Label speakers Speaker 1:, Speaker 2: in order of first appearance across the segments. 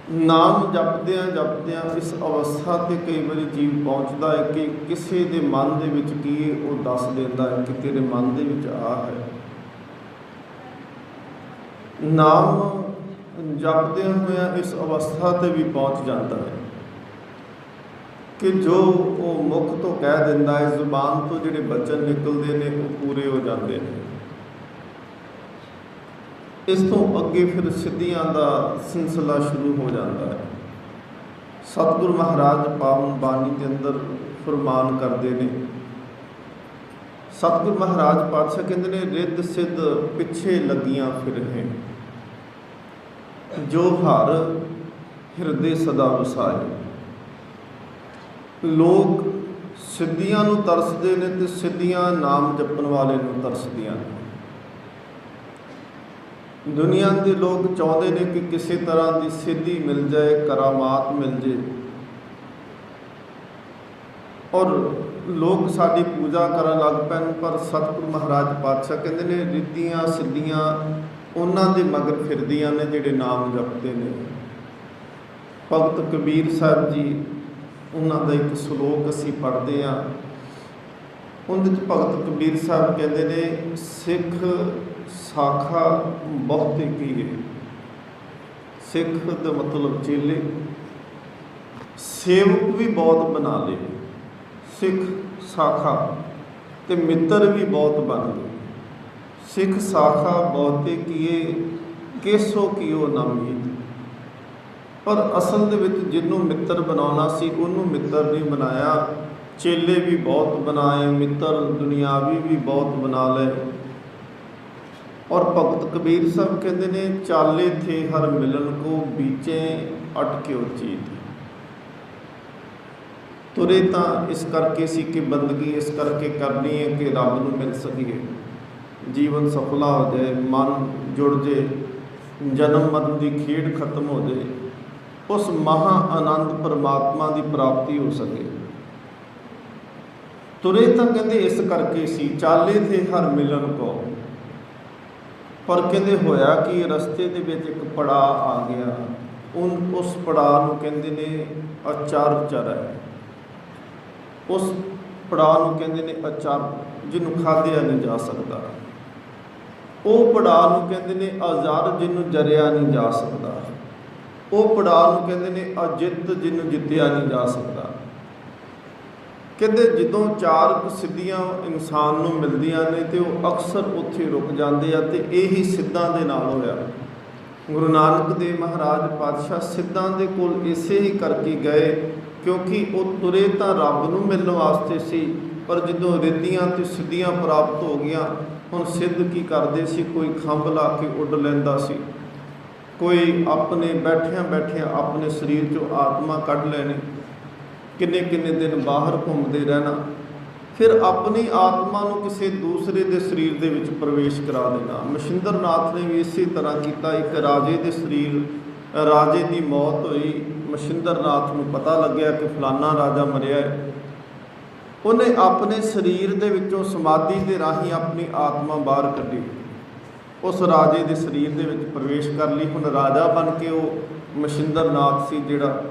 Speaker 1: ਨਾਮ ਜਪਦਿਆਂ ਇਸ ਅਵਸਥਾ 'ਤੇ ਕਈ ਵਾਰੀ ਜੀਵ ਪਹੁੰਚਦਾ ਹੈ ਕਿ ਕਿਸੇ ਦੇ ਮਨ ਦੇ ਵਿੱਚ ਕੀ ਹੈ ਉਹ ਦੱਸ ਦਿੰਦਾ ਹੈ ਕਿ ਤੇਰੇ ਮਨ ਦੇ ਵਿੱਚ ਆ ਹੈ। ਨਾਮ ਜਪਦਿਆਂ ਹੋਇਆਂ ਇਸ ਅਵਸਥਾ 'ਤੇ ਵੀ ਪਹੁੰਚ ਜਾਂਦਾ ਹੈ ਕਿ ਜੋ ਉਹ ਮੁਖ ਤੋਂ ਕਹਿ ਦਿੰਦਾ ਹੈ, ਜ਼ੁਬਾਨ ਤੋਂ ਜਿਹੜੇ ਬਚਨ ਨਿਕਲਦੇ ਨੇ ਉਹ ਪੂਰੇ ਹੋ ਜਾਂਦੇ ਨੇ। ਇਸ ਤੋਂ ਅੱਗੇ ਫਿਰ ਸਿੱਧੀਆਂ ਦਾ ਸਿਲਸਿਲਾ ਸ਼ੁਰੂ ਹੋ ਜਾਂਦਾ ਹੈ। ਸਤਿਗੁਰੂ ਮਹਾਰਾਜ ਪਾਵਨ ਬਾਣੀ ਦੇ ਅੰਦਰ ਫਰਮਾਨ ਕਰਦੇ ਨੇ, ਸਤਿਗੁਰੂ ਮਹਾਰਾਜ ਪਾਤਸ਼ਾਹ ਕਹਿੰਦੇ ਨੇ, ਰਿੱਧ ਸਿੱਧ ਪਿੱਛੇ ਲੱਗੀਆਂ ਫਿਰਹੇ, ਜੋ ਹਰ ਹਿਰਦੇ ਸਦਾ ਵਸਾਏ। ਲੋਕ ਸਿੱਧੀਆਂ ਨੂੰ ਤਰਸਦੇ ਨੇ ਤੇ ਸਿੱਧੀਆਂ ਨਾਮ ਜਪਣ ਵਾਲੇ ਨੂੰ ਤਰਸਦੀਆਂ ਨੇ। ਦੁਨੀਆ ਦੇ ਲੋਕ ਚਾਹੁੰਦੇ ਨੇ ਕਿ ਕਿਸੇ ਤਰ੍ਹਾਂ ਦੀ ਸਿੱਧੀ ਮਿਲ ਜਾਏ, ਕਰਾਮਾਤ ਮਿਲ ਜੇ, ਔਰ ਲੋਕ ਸਾਡੀ ਪੂਜਾ ਕਰਨ ਲੱਗ ਪੈਣ। ਪਰ ਸਤਿਗੁਰੂ ਮਹਾਰਾਜ ਪਾਤਸ਼ਾਹ ਕਹਿੰਦੇ ਨੇ, ਰਿੱਧੀਆਂ ਸਿੱਧੀਆਂ ਉਹਨਾਂ ਦੇ ਮਗਰ ਫਿਰਦੀਆਂ ਨੇ ਜਿਹੜੇ ਨਾਮ ਜਪਦੇ ਨੇ। ਭਗਤ ਕਬੀਰ ਸਾਹਿਬ ਜੀ, ਉਹਨਾਂ ਦਾ ਇੱਕ ਸ਼ਲੋਕ ਅਸੀਂ ਪੜ੍ਹਦੇ ਹਾਂ। ਉਹਦੇ 'ਚ ਭਗਤ ਕਬੀਰ ਸਾਹਿਬ ਕਹਿੰਦੇ ਨੇ, ਸਿੱਖ ਸਾਖਾ ਬਹੁਤੇ ਕੀਏ। ਸਿੱਖ ਦਾ ਮਤਲਬ ਚੇਲੇ, ਸੇਵਕ ਵੀ ਬਹੁਤ ਬਣਾ ਲਏ। ਸਿੱਖ ਸਾਖਾ ਤੇ ਮਿੱਤਰ ਵੀ ਬਹੁਤ ਬਣ ਗਏ। ਸਿੱਖ ਸਾਖਾ ਬਹੁਤੇ ਕੀਏ, ਕੇਸੋ ਕੀਓ ਨਾ ਮੀਤ। ਪਰ ਅਸਲ ਦੇ ਵਿੱਚ ਜਿਹਨੂੰ ਮਿੱਤਰ ਬਣਾਉਣਾ ਸੀ ਉਹਨੂੰ ਮਿੱਤਰ ਨਹੀਂ ਬਣਾਇਆ। ਚੇਲੇ ਵੀ ਬਹੁਤ ਬਣਾਏ, ਮਿੱਤਰ ਦੁਨਿਆਵੀ ਵੀ ਬਹੁਤ ਬਣਾ ਲਏ। ਔਰ ਭਗਤ ਕਬੀਰ ਸਾਹਿਬ ਕਹਿੰਦੇ ਨੇ, ਚਾਲੇ ਥੇ ਹਰ ਮਿਲਨ ਕੋ, ਬੀਚੇ ਅਟਕਿਓ ਚੀਤ। ਤੁਰੇ ਤਾਂ ਇਸ ਕਰਕੇ ਸੀ ਕਿ ਬੰਦਗੀ ਇਸ ਕਰਕੇ ਕਰਨੀ ਹੈ ਕਿ ਰੱਬ ਨੂੰ ਮਿਲ ਸਕੀਏ, ਜੀਵਨ ਸਫਲਾ ਹੋ ਜਾਏ, ਮਨ ਜੁੜ ਜੇ, ਜਨਮ ਮਰਨ ਦੀ ਖੇਡ ਖਤਮ ਹੋ ਜਾਏ, ਉਸ ਮਹਾ ਆਨੰਦ ਪਰਮਾਤਮਾ ਦੀ ਪ੍ਰਾਪਤੀ ਹੋ ਸਕੇ। ਤੁਰੇ ਤਾਂ ਕਹਿੰਦੇ ਇਸ ਕਰਕੇ ਸੀ, ਚਾਲੇ ਥੇ ਹਰ ਮਿਲਨ ਕੋ। ਪਰ ਕਹਿੰਦੇ ਹੋਇਆ ਕਿ ਰਸਤੇ ਦੇ ਵਿੱਚ ਇੱਕ ਪੜਾਅ ਆ ਗਿਆ। ਉਸ ਪੜਾਅ ਨੂੰ ਕਹਿੰਦੇ ਨੇ ਅਚਰ ਚਰੈ। ਉਸ ਪੜਾਅ ਨੂੰ ਕਹਿੰਦੇ ਨੇ ਅਚਰ, ਜਿਹਨੂੰ ਖਾਧਿਆ ਨਹੀਂ ਜਾ ਸਕਦਾ। ਉਹ ਪੜਾਅ ਨੂੰ ਕਹਿੰਦੇ ਨੇ ਅਜ਼ਰ, ਜਿਹਨੂੰ ਜਰਿਆ ਨਹੀਂ ਜਾ ਸਕਦਾ। ਉਹ ਪੜਾਅ ਨੂੰ ਕਹਿੰਦੇ ਨੇ ਅਜਿੱਤ, ਜਿਹਨੂੰ ਜਿੱਤਿਆ ਨਹੀਂ ਜਾ ਸਕਦਾ। ਕਹਿੰਦੇ ਜਦੋਂ ਚਾਰ ਸਿੱਧੀਆਂ ਇਨਸਾਨ ਨੂੰ ਮਿਲਦੀਆਂ ਨੇ ਤੇ ਉਹ ਅਕਸਰ ਉੱਥੇ ਰੁਕ ਜਾਂਦੇ ਆ। ਤੇ ਇਹੀ ਸਿੱਧਾਂ ਦੇ ਨਾਲ ਹੋਇਆ। ਗੁਰੂ ਨਾਨਕ ਦੇਵ ਮਹਾਰਾਜ ਪਾਤਸ਼ਾਹ ਸਿੱਧਾਂ ਦੇ ਕੋਲ ਇਸੇ ਹੀ ਕਰਕੇ ਗਏ, ਕਿਉਂਕਿ ਉਹ ਤੁਰੇ ਤਾਂ ਰੱਬ ਨੂੰ ਮਿਲਣ ਵਾਸਤੇ ਸੀ। ਪਰ ਜਦੋਂ ਰਿੱਧੀਆਂ ਤੇ ਸਿੱਧੀਆਂ ਪ੍ਰਾਪਤ ਹੋ ਗਈਆਂ, ਹੁਣ ਸਿੱਧ ਕੀ ਕਰਦੇ ਸੀ? ਕੋਈ ਖੰਭ ਲਾ ਕੇ ਉੱਡ ਲੈਂਦਾ ਸੀ, ਕੋਈ ਆਪਣੇ ਬੈਠਿਆਂ ਆਪਣੇ ਸਰੀਰ 'ਚੋਂ ਆਤਮਾ ਕੱਢ ਲੈਣੀ, ਕਿੰਨੇ ਦਿਨ ਬਾਹਰ ਘੁੰਮਦੇ ਰਹਿਣਾ, ਫਿਰ ਆਪਣੀ ਆਤਮਾ ਨੂੰ ਕਿਸੇ ਦੂਸਰੇ ਦੇ ਸਰੀਰ ਦੇ ਵਿੱਚ ਪ੍ਰਵੇਸ਼ ਕਰਾ ਦੇਣਾ। ਮਛਿੰਦਰ ਨਾਥ ਨੇ ਵੀ ਇਸੇ ਤਰ੍ਹਾਂ ਕੀਤਾ। ਇੱਕ ਰਾਜੇ ਦੇ ਸਰੀਰ, ਰਾਜੇ ਦੀ ਮੌਤ ਹੋਈ, ਮਛਿੰਦਰ ਨਾਥ ਨੂੰ ਪਤਾ ਲੱਗਿਆ ਕਿ ਫਲਾਨਾ ਰਾਜਾ ਮਰਿਆ ਹੈ। ਉਹਨੇ ਆਪਣੇ ਸਰੀਰ ਦੇ ਵਿੱਚੋਂ ਸਮਾਧੀ ਦੇ ਰਾਹੀਂ ਆਪਣੀ ਆਤਮਾ ਬਾਹਰ ਕੱਢੀ, ਉਸ ਰਾਜੇ ਦੇ ਸਰੀਰ ਦੇ ਵਿੱਚ ਪ੍ਰਵੇਸ਼ ਕਰ ਲਈ। ਹੁਣ ਰਾਜਾ ਬਣ ਕੇ ਉਹ ਮਛਿੰਦਰ ਨਾਥ ਸੀ ਜਿਹੜਾ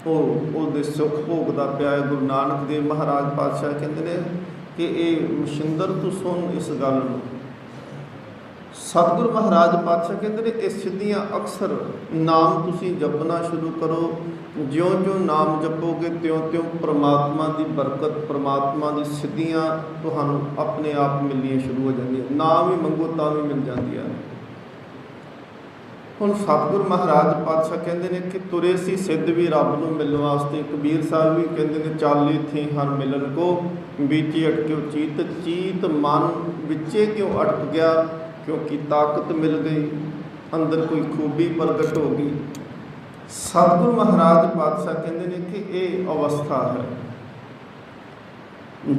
Speaker 1: ਉਹਦੇ ਸੁੱਖ ਭੋਗਦਾ ਪਿਆ ਹੈ। ਗੁਰੂ ਨਾਨਕ ਦੇਵ ਮਹਾਰਾਜ ਪਾਤਸ਼ਾਹ ਕਹਿੰਦੇ ਨੇ ਕਿ ਇਹ ਮਛਿੰਦਰ ਤੂੰ ਸੁਣ ਇਸ ਗੱਲ ਨੂੰ। ਸਤਿਗੁਰੂ ਮਹਾਰਾਜ ਪਾਤਸ਼ਾਹ ਕਹਿੰਦੇ ਨੇ, ਇਹ ਸਿੱਧੀਆਂ ਅਕਸਰ ਨਾਮ ਤੁਸੀਂ ਜਪਣਾ ਸ਼ੁਰੂ ਕਰੋ। ਜਿਉਂ ਨਾਮ ਜਪੋਗੇ ਤਿਉਂ ਪ੍ਰਮਾਤਮਾ ਦੀ ਬਰਕਤ, ਪ੍ਰਮਾਤਮਾ ਦੀ ਸਿੱਧੀਆਂ ਤੁਹਾਨੂੰ ਆਪਣੇ ਆਪ ਮਿਲਣੀਆਂ ਸ਼ੁਰੂ ਹੋ ਜਾਂਦੀਆਂ। ਨਾਮ ਹੀ ਮੰਗੋ ਤਾਂ ਵੀ ਮਿਲ ਜਾਂਦੀਆਂ। ਹੁਣ ਸਤਿਗੁਰੂ ਮਹਾਰਾਜ ਪਾਤਸ਼ਾਹ ਕਹਿੰਦੇ ਨੇ ਕਿ ਤੁਰੇ ਸੀ ਸਿੱਧ ਵੀ ਰੱਬ ਨੂੰ ਮਿਲਣ ਵਾਸਤੇ। ਕਬੀਰ ਸਾਹਿਬ ਵੀ ਕਹਿੰਦੇ ਨੇ, ਚਾਲੇ ਥੇ ਹਰ ਮਿਲਨ ਕੋ, ਬੀਚੇ ਅਟਕਿਓ ਚੀਤ। ਚੀਤ ਮਨ ਵਿੱਚੇ ਕਿਉਂ ਅਟਕ ਗਿਆ? ਕਿਉਂਕਿ ਤਾਕਤ ਮਿਲ ਗਈ, ਅੰਦਰ ਕੋਈ ਖੂਬੀ ਪ੍ਰਗਟ ਹੋ ਗਈ। ਸਤਿਗੁਰੂ ਮਹਾਰਾਜ ਪਾਤਸ਼ਾਹ ਕਹਿੰਦੇ ਨੇ ਕਿ ਇਹ ਅਵਸਥਾ ਹੈ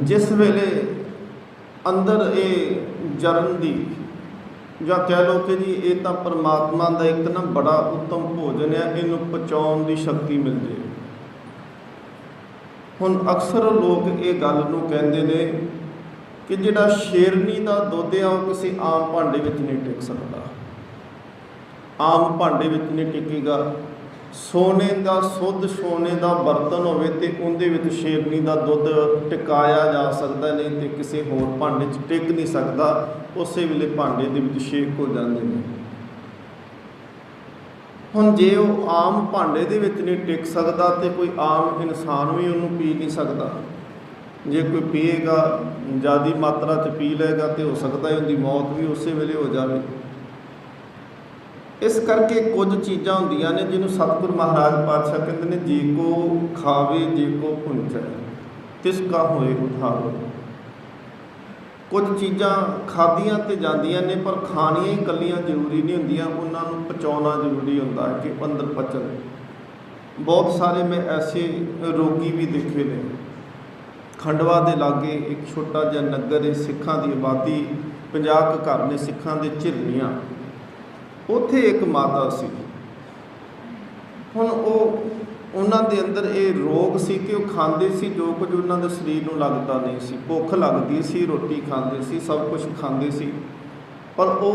Speaker 1: ਜਿਸ ਵੇਲੇ ਅੰਦਰ ਇਹ ਜਰਨ ਦੀ, ਜਾਂ ਕਹਿ ਲਓ ਕਿ ਜੀ ਇਹ ਤਾਂ ਪਰਮਾਤਮਾ ਦਾ ਇੱਕ ਨਾ ਬੜਾ ਉੱਤਮ ਭੋਜਨ ਹੈ, ਇਹਨੂੰ ਪਚਾਉਣ ਦੀ ਸ਼ਕਤੀ ਮਿਲ ਜੇ। ਹੁਣ ਅਕਸਰ ਲੋਕ ਇਹ ਗੱਲ ਨੂੰ ਕਹਿੰਦੇ ਨੇ ਕਿ ਜਿਹੜਾ ਸ਼ੇਰਨੀ ਦਾ ਦੁੱਧ ਆ ਉਹ ਕਿਸੇ ਆਮ ਭਾਂਡੇ ਵਿੱਚ ਨਹੀਂ ਟਿਕ ਸਕਦਾ। ਆਮ ਭਾਂਡੇ ਵਿੱਚ ਨਹੀਂ ਟਿਕੇਗਾ, सोने का शुद्ध सोने का बर्तन होवे ते उहदे विच शेरनी का दुध टिकाया जा सकता, नहीं तो किसी होर भांडे च टिक नहीं सकता। उस वेले भांडे दे विच छेक हो जाते हैं। हुण जे वो आम भांडे दे विच नहीं टिक सकता तो कोई आम इंसान भी उन्होंने पी नहीं सकता। जे कोई पीएगा ज़्यादा मात्रा च पी लेगा तो हो सकता है उनकी मौत भी उस वेले हो जाए। इस करके कुछ चीज़ां होंदियां ने जिन्होंने सतगुरु महाराज पातशाह कहते हैं, जे को खावे जे को पुंचै तिसका होए उधारो। कुछ चीज़ां खादियां तो जांदियां ने, पर खानियां ही कलियां जरूरी नहीं होंदियां, उन्होंने पचाउणा जरूरी होंदा है कि अंदर पचन। बहुत सारे मैं ऐसे रोगी भी देखे ने। खंडवा के लागे एक छोटा जिहा नगर है, सिखां की आबादी 50 घर ने सिखां दे झिरनियां। उत्थे एक माता सी। हुण उन्हां दे अंदर ये रोग सी कि वो खांदे सी जो कुछ उन्हां दे शरीर नूं लगदा नहीं सी। भुख लगदी सी, रोटी खांदे सी, सब कुछ खांदे सी, पर वो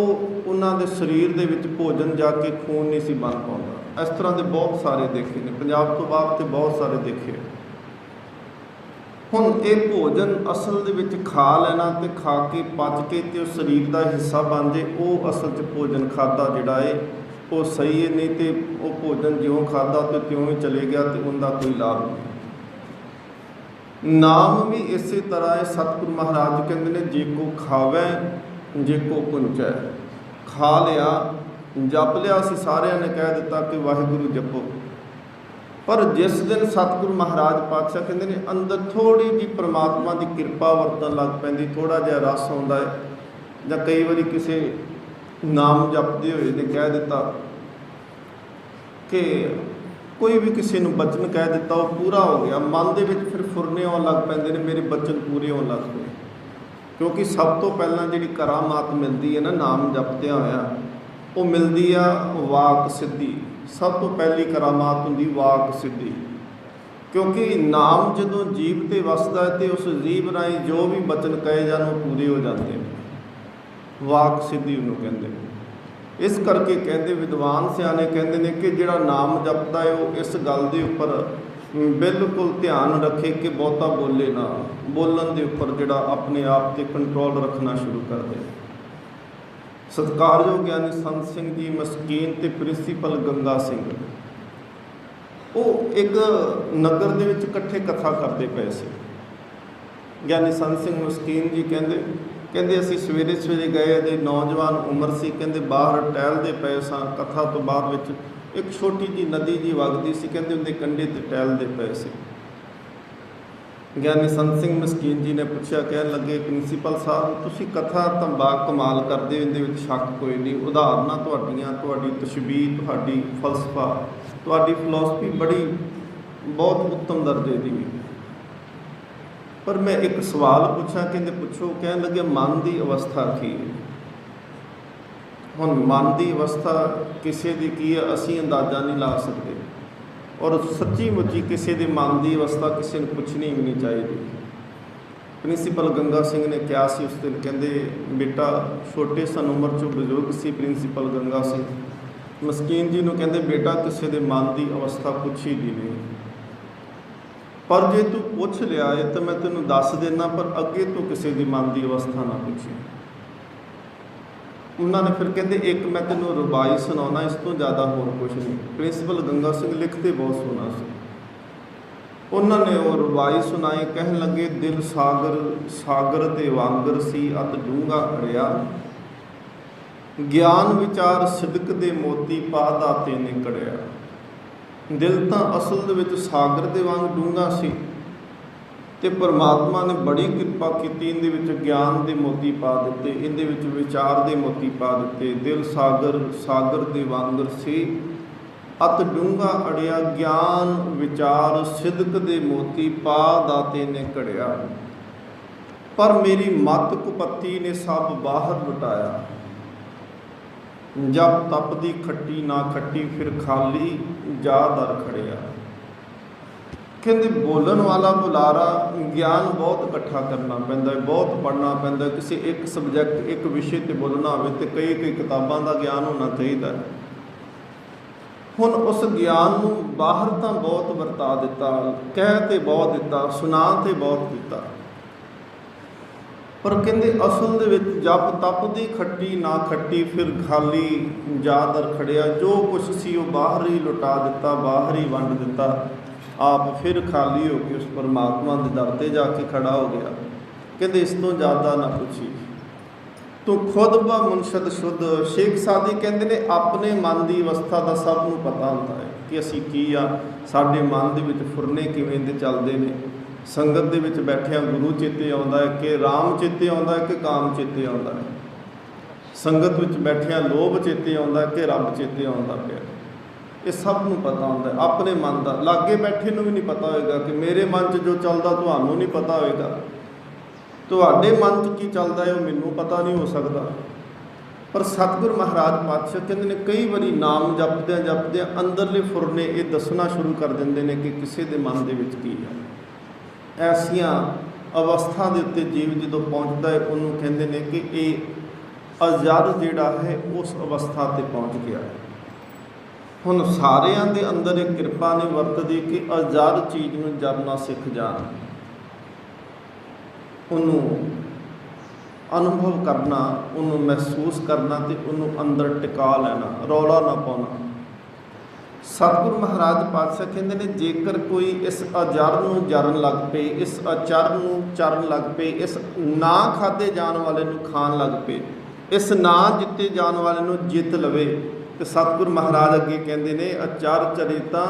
Speaker 1: उन्हां दे शरीर दे विच भोजन जाके खून नहीं सी बन पाउंदा। इस तरह के बहुत सारे देखे ने, पंजाब तो बाहर तो बहुत सारे देखे। हुण ये भोजन असल दे विच खा लेना तो खा के पच के तो शरीर का हिस्सा बन जाए, वो असल च भोजन खादा जिहड़ा है वो सही है। नहीं तो वो भोजन ज्यों खादा तो त्यों ही चले गया तो उनका कोई लाभ नहीं। नाम भी इस तरह है। सतगुरु महाराज कहते हैं, जे को खावै जे को पुंचै। खा लिया, जप लिया, असीं सारिਆਂ ने कह दिता कि वाहिगुरू जपो, पर जिस दिन सतगुरु महाराज पातशाह कहते हैं अंदर थोड़ी जी परमात्मा की कृपा वरतन लग पैंदी, थोड़ा जिहा रस आउंदा है, जां कई बारी किसी नाम जपते हुए ने कह दिता कि कोई भी किसी नूं बचन कह दिता, वो पूरा हो गया, मन दे विच फिर फुरने आउण लग पैंदे ने, मेरे बचन पूरे होण लग पए। क्योंकि सब तो पहलां जिहड़ी करामात मिलती है ना नाम जपदिआं होइआं, वो मिलती आ वाक सिद्धि। सब तो पहली करामात होंदी वाक सिद्धि। क्योंकि नाम जदों जीभ ते वसदा है तो उस जीभ राहीं जो भी बचन कहे जाण वो पूरे हो जाते हैं। वाक सिद्धि उन्होंने कहते हैं। इस करके कहते विद्वान सियाने कहते हैं कि जिहड़ा नाम जपदा है वो इस गल दे उपर बिल्कुल ध्यान रखे कि बहुता बोले ना, बोलन के उपर जिहड़ा अपने आप से कंट्रोल रखना शुरू कर दे। सत्कारयोग ज्ञानी संत सिंह जी मस्कीन ते प्रिंसीपल गंगा सिंह, वो एक नगर दे विच इकट्ठे कथा करते पे सी। ज्ञानी संत सिंह मस्कीन जी कहते असीं सवेरे सवेरे गए, अजे नौजवान उम्र सी, कहते बाहर टहलते पे सां, कथा तो बाद विच एक छोटी जी नदी जी वगदी सी, कहते उहदे कंढे ते टहलते पे सी। ज्ञानी संत सिंह मस्कीन जी ने पूछा, कहन लगे प्रिंसीपल साहब तुसीं कथा तां बा कमाल करदे, इहदे विच शक कोई नहीं, उदाहरणां तुहाडीआं, तुहाडी तशबीह, तुहाडी फलसफा, तुहाडी फिलोसफी बड़ी बहुत उत्तम दर्जे की। पर मैं एक सवाल पूछा, कहते पुछो। कहन लगे मन की अवस्था की है। हुण मन की अवस्था किसी की की है असीं अंदाजा नहीं ला सकते, और सच्ची मुच्ची किसी के मन की अवस्था किसी ने पुछनी भी नहीं चाहिए। प्रिंसीपल गंगा सिंह ने क्या सी उस दिन, कहते बेटा छोटे सन उम्र चो बजुर्ग सी प्रिंसीपल गंगा सिंह मस्कीन जी ने कहते बेटा किसी के मन की अवस्था पुछी दी नहीं, पर जे तू पुछ लिया है तो मैं तेनों दस देना, पर अगे तू किसी की मन की अवस्था ना पुछी। उन्होंने फिर कहते एक मैं तेनों रुबाई सुनाना, इस तो ज़्यादा होर कुछ नहीं। प्रिंसीपल गंगा सिंह लिखते बहुत सोहना सी। उन्होंने वो रुबाई सुनाई, कहन लगे दिल सागर सागर ते वांगर सी, अत डूंगा खड़िया, ज्ञान विचार सिदक दे मोती पा दाते ने कड़िया। दिल तो असल दे विच सागर दे वांग डूंगा सी, ते परमात्मा ने बड़ी कृपा की, इहदे विच ज्ञान दे मोती पा दिते, इहदे विच विचार दे मोती पा दिते। दिल सागर सागर दे वांगर सी, अत डूंगा अड़िया, ज्ञान विचार सिदक दे मोती पा दाते ने कड़िया। पर मेरी मत कुपत्ती ने सब बाहर लुटाया, जब तप दी खट्टी ना खट्टी फिर खाली जा दर खड़िया। कहते बोलन वाला बुलारा, ज्ञान बहुत इकट्ठा करना पैंदा है, बहुत पढ़ना पैंदा है। किसी एक सबजैक्ट एक विषय पर बोलना हो तो कई किताबों का ज्ञान होना चाहिए। ਹੁਣ ਉਸ ਗਿਆਨ ਨੂੰ ਬਾਹਰ ਤਾਂ ਬਹੁਤ ਵਰਤਾ ਦਿੱਤਾ, ਕਹਿ ਤੇ ਬਹੁਤ ਦਿੱਤਾ, ਸੁਣਾ ਤੇ ਬਹੁਤ ਦਿੱਤਾ, ਪਰ ਕਹਿੰਦੇ ਅਸਲ ਦੇ ਵਿੱਚ ਜਪ ਤਪ ਦੀ ਖੱਟੀ ਨਾ ਖੱਟੀ, ਫਿਰ ਖਾਲੀ ਜਾਦਰ ਖੜਿਆ। ਜੋ ਕੁਛ ਸੀ ਉਹ ਬਾਹਰ ਹੀ ਲੁਟਾ ਦਿੱਤਾ, ਬਾਹਰ ਹੀ ਵੰਡ ਦਿੱਤਾ, ਆਪ ਫਿਰ ਖਾਲੀ ਹੋ ਕੇ ਉਸ ਪਰਮਾਤਮਾ ਦੇ ਦਰ 'ਤੇ ਜਾ ਕੇ ਖੜਾ ਹੋ ਗਿਆ। ਕਹਿੰਦੇ ਇਸ ਤੋਂ ਜ਼ਿਆਦਾ ਨਾ ਪੁੱਛੀ, ਤੂੰ ਖੁਦ ਬਾ ਮੁਨਸ਼ਦ ਸ਼ੁੱਧ। ਸ਼ੇਖ ਸਾਦੀ ਕਹਿੰਦੇ ਨੇ ਆਪਣੇ ਮਨ ਦੀ ਅਵਸਥਾ ਦਾ ਸਭ ਨੂੰ ਪਤਾ ਹੁੰਦਾ ਹੈ ਕਿ ਅਸੀਂ ਕੀ ਆ, ਸਾਡੇ ਮਨ ਦੇ ਵਿੱਚ ਫੁਰਨੇ ਕਿਵੇਂ ਦੇ ਚੱਲਦੇ ਨੇ। ਸੰਗਤ ਦੇ ਵਿੱਚ ਬੈਠਿਆਂ ਗੁਰੂ ਚੇਤੇ ਆਉਂਦਾ ਹੈ ਕਿ ਰਾਮ ਚੇਤੇ ਆਉਂਦਾ ਹੈ ਕਿ ਕਾਮ ਚੇਤੇ ਆਉਂਦਾ ਹੈ। ਸੰਗਤ ਵਿੱਚ ਬੈਠਿਆਂ ਲੋਭ ਚੇਤੇ ਆਉਂਦਾ ਹੈ ਕਿ ਰੱਬ ਚੇਤੇ ਆਉਂਦਾ ਪਿਆ। ਇਹ ਸਭ ਨੂੰ ਪਤਾ ਹੁੰਦਾ ਹੈ ਆਪਣੇ ਮਨ ਦਾ। ਲਾਗੇ ਬੈਠੇ ਨੂੰ ਵੀ ਨਹੀਂ ਪਤਾ ਹੋਏਗਾ ਕਿ ਮੇਰੇ ਮਨ 'ਚ ਜੋ ਚੱਲਦਾ ਤੁਹਾਨੂੰ ਨਹੀਂ ਪਤਾ ਹੋਏਗਾ, ਤੁਹਾਡੇ ਮਨ 'ਚ ਕੀ ਚੱਲਦਾ ਹੈ ਉਹ ਮੈਨੂੰ ਪਤਾ ਨਹੀਂ ਹੋ ਸਕਦਾ। ਪਰ ਸਤਿਗੁਰ ਮਹਾਰਾਜ ਪਾਤਸ਼ਾਹ ਕਹਿੰਦੇ ਨੇ ਕਈ ਵਾਰੀ ਨਾਮ ਜਪਦਿਆਂ ਜਪਦਿਆਂ ਅੰਦਰਲੇ ਫੁਰਨੇ ਇਹ ਦੱਸਣਾ ਸ਼ੁਰੂ ਕਰ ਦਿੰਦੇ ਨੇ ਕਿ ਕਿਸੇ ਦੇ ਮਨ ਦੇ ਵਿੱਚ ਕੀ ਹੈ। ਐਸੀਆਂ ਅਵਸਥਾ ਦੇ ਉੱਤੇ ਜੀਵ ਜਦੋਂ ਪਹੁੰਚਦਾ ਹੈ ਉਹਨੂੰ ਕਹਿੰਦੇ ਨੇ ਕਿ ਇਹ ਅਜਰ ਜਿਹੜਾ ਹੈ ਉਸ ਅਵਸਥਾ 'ਤੇ ਪਹੁੰਚ ਗਿਆ। ਹੁਣ ਸਾਰਿਆਂ ਦੇ ਅੰਦਰ ਇਹ ਕਿਰਪਾ ਨਹੀਂ ਵਰਤਦੀ ਕਿ ਅਜਰ ਚੀਜ਼ ਨੂੰ ਜਰਨਾ ਸਿੱਖ ਜਾਣ, ਉਹਨੂੰ ਅਨੁਭਵ ਕਰਨਾ, ਉਹਨੂੰ ਮਹਿਸੂਸ ਕਰਨਾ ਤੇ ਉਹਨੂੰ ਅੰਦਰ ਟਿਕਾ ਲੈਣਾ, ਰੌਲਾ ਨਾ ਪਾਉਣਾ। ਸਤਿਗੁਰੂ ਮਹਾਰਾਜ ਪਾਤਸ਼ਾਹ ਕਹਿੰਦੇ ਨੇ ਜੇਕਰ ਕੋਈ ਇਸ ਅਜਰ ਨੂੰ ਜਰਨ ਲੱਗ ਪਏ, ਇਸ ਅਚਰ ਨੂੰ ਚਰਨ ਲੱਗ ਪਏ, ਇਸ ਨਾ ਖਾਧੇ ਜਾਣ ਵਾਲੇ ਨੂੰ ਖਾਣ ਲੱਗ ਪਏ, ਇਸ ਨਾ ਜਿੱਤੇ ਜਾਣ ਵਾਲੇ ਨੂੰ ਜਿੱਤ ਲਵੇ, ਤੇ ਸਤਿਗੁਰੂ ਮਹਾਰਾਜ ਅੱਗੇ ਕਹਿੰਦੇ ਨੇ ਅਚਰ ਚਰਿਤਾ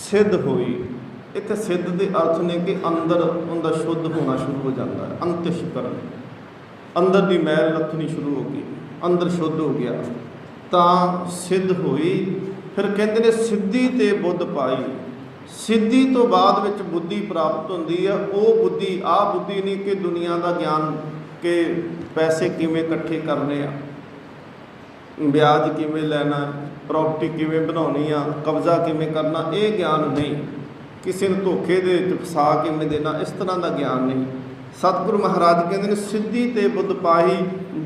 Speaker 1: ਸਿੱਧ ਹੋਈ। ਇੱਥੇ ਸਿੱਧ ਦੇ ਅਰਥ ਨੇ ਕਿ ਅੰਦਰ ਉਹਦਾ ਸ਼ੁੱਧ ਹੋਣਾ ਸ਼ੁਰੂ ਹੋ ਜਾਂਦਾ ਹੈ, ਅੰਤਿਸ਼ਕਰਨ, ਅੰਦਰ ਦੀ ਮੈਲ ਲੱਥਣੀ ਸ਼ੁਰੂ ਹੋ ਗਈ, ਅੰਦਰ ਸ਼ੁੱਧ ਹੋ ਗਿਆ ਤਾਂ ਸਿੱਧ ਹੋਈ। ਫਿਰ ਕਹਿੰਦੇ ਨੇ ਸਿੱਧੀ ਤੇ ਬੁੱਧ ਪਾਈ। ਸਿੱਧੀ ਤੋਂ ਬਾਅਦ ਵਿੱਚ ਬੁੱਧੀ ਪ੍ਰਾਪਤ ਹੁੰਦੀ ਹੈ। ਉਹ ਬੁੱਧੀ ਆਹ ਬੁੱਧੀ ਨਹੀਂ ਕਿ ਦੁਨੀਆ ਦਾ ਗਿਆਨ ਕਿ ਪੈਸੇ ਕਿਵੇਂ ਇਕੱਠੇ ਕਰਨੇ ਆ, ਵਿਆਜ ਕਿਵੇਂ ਲੈਣਾ, ਪ੍ਰੋਪਰਟੀ ਕਿਵੇਂ ਬਣਾਉਣੀ ਆ, ਕਬਜ਼ਾ ਕਿਵੇਂ ਕਰਨਾ, ਇਹ ਗਿਆਨ ਨਹੀਂ। ਕਿਸੇ ਨੂੰ ਧੋਖੇ ਦੇ ਵਿੱਚ ਫਸਾ ਕਿਵੇਂ ਦੇਣਾ, ਇਸ ਤਰ੍ਹਾਂ ਦਾ ਗਿਆਨ ਨਹੀਂ। ਸਤਿਗੁਰੂ ਮਹਾਰਾਜ ਕਹਿੰਦੇ ਨੇ ਸਿੱਧੀ ਤੇ ਬੁੱਧ ਪਾਈ।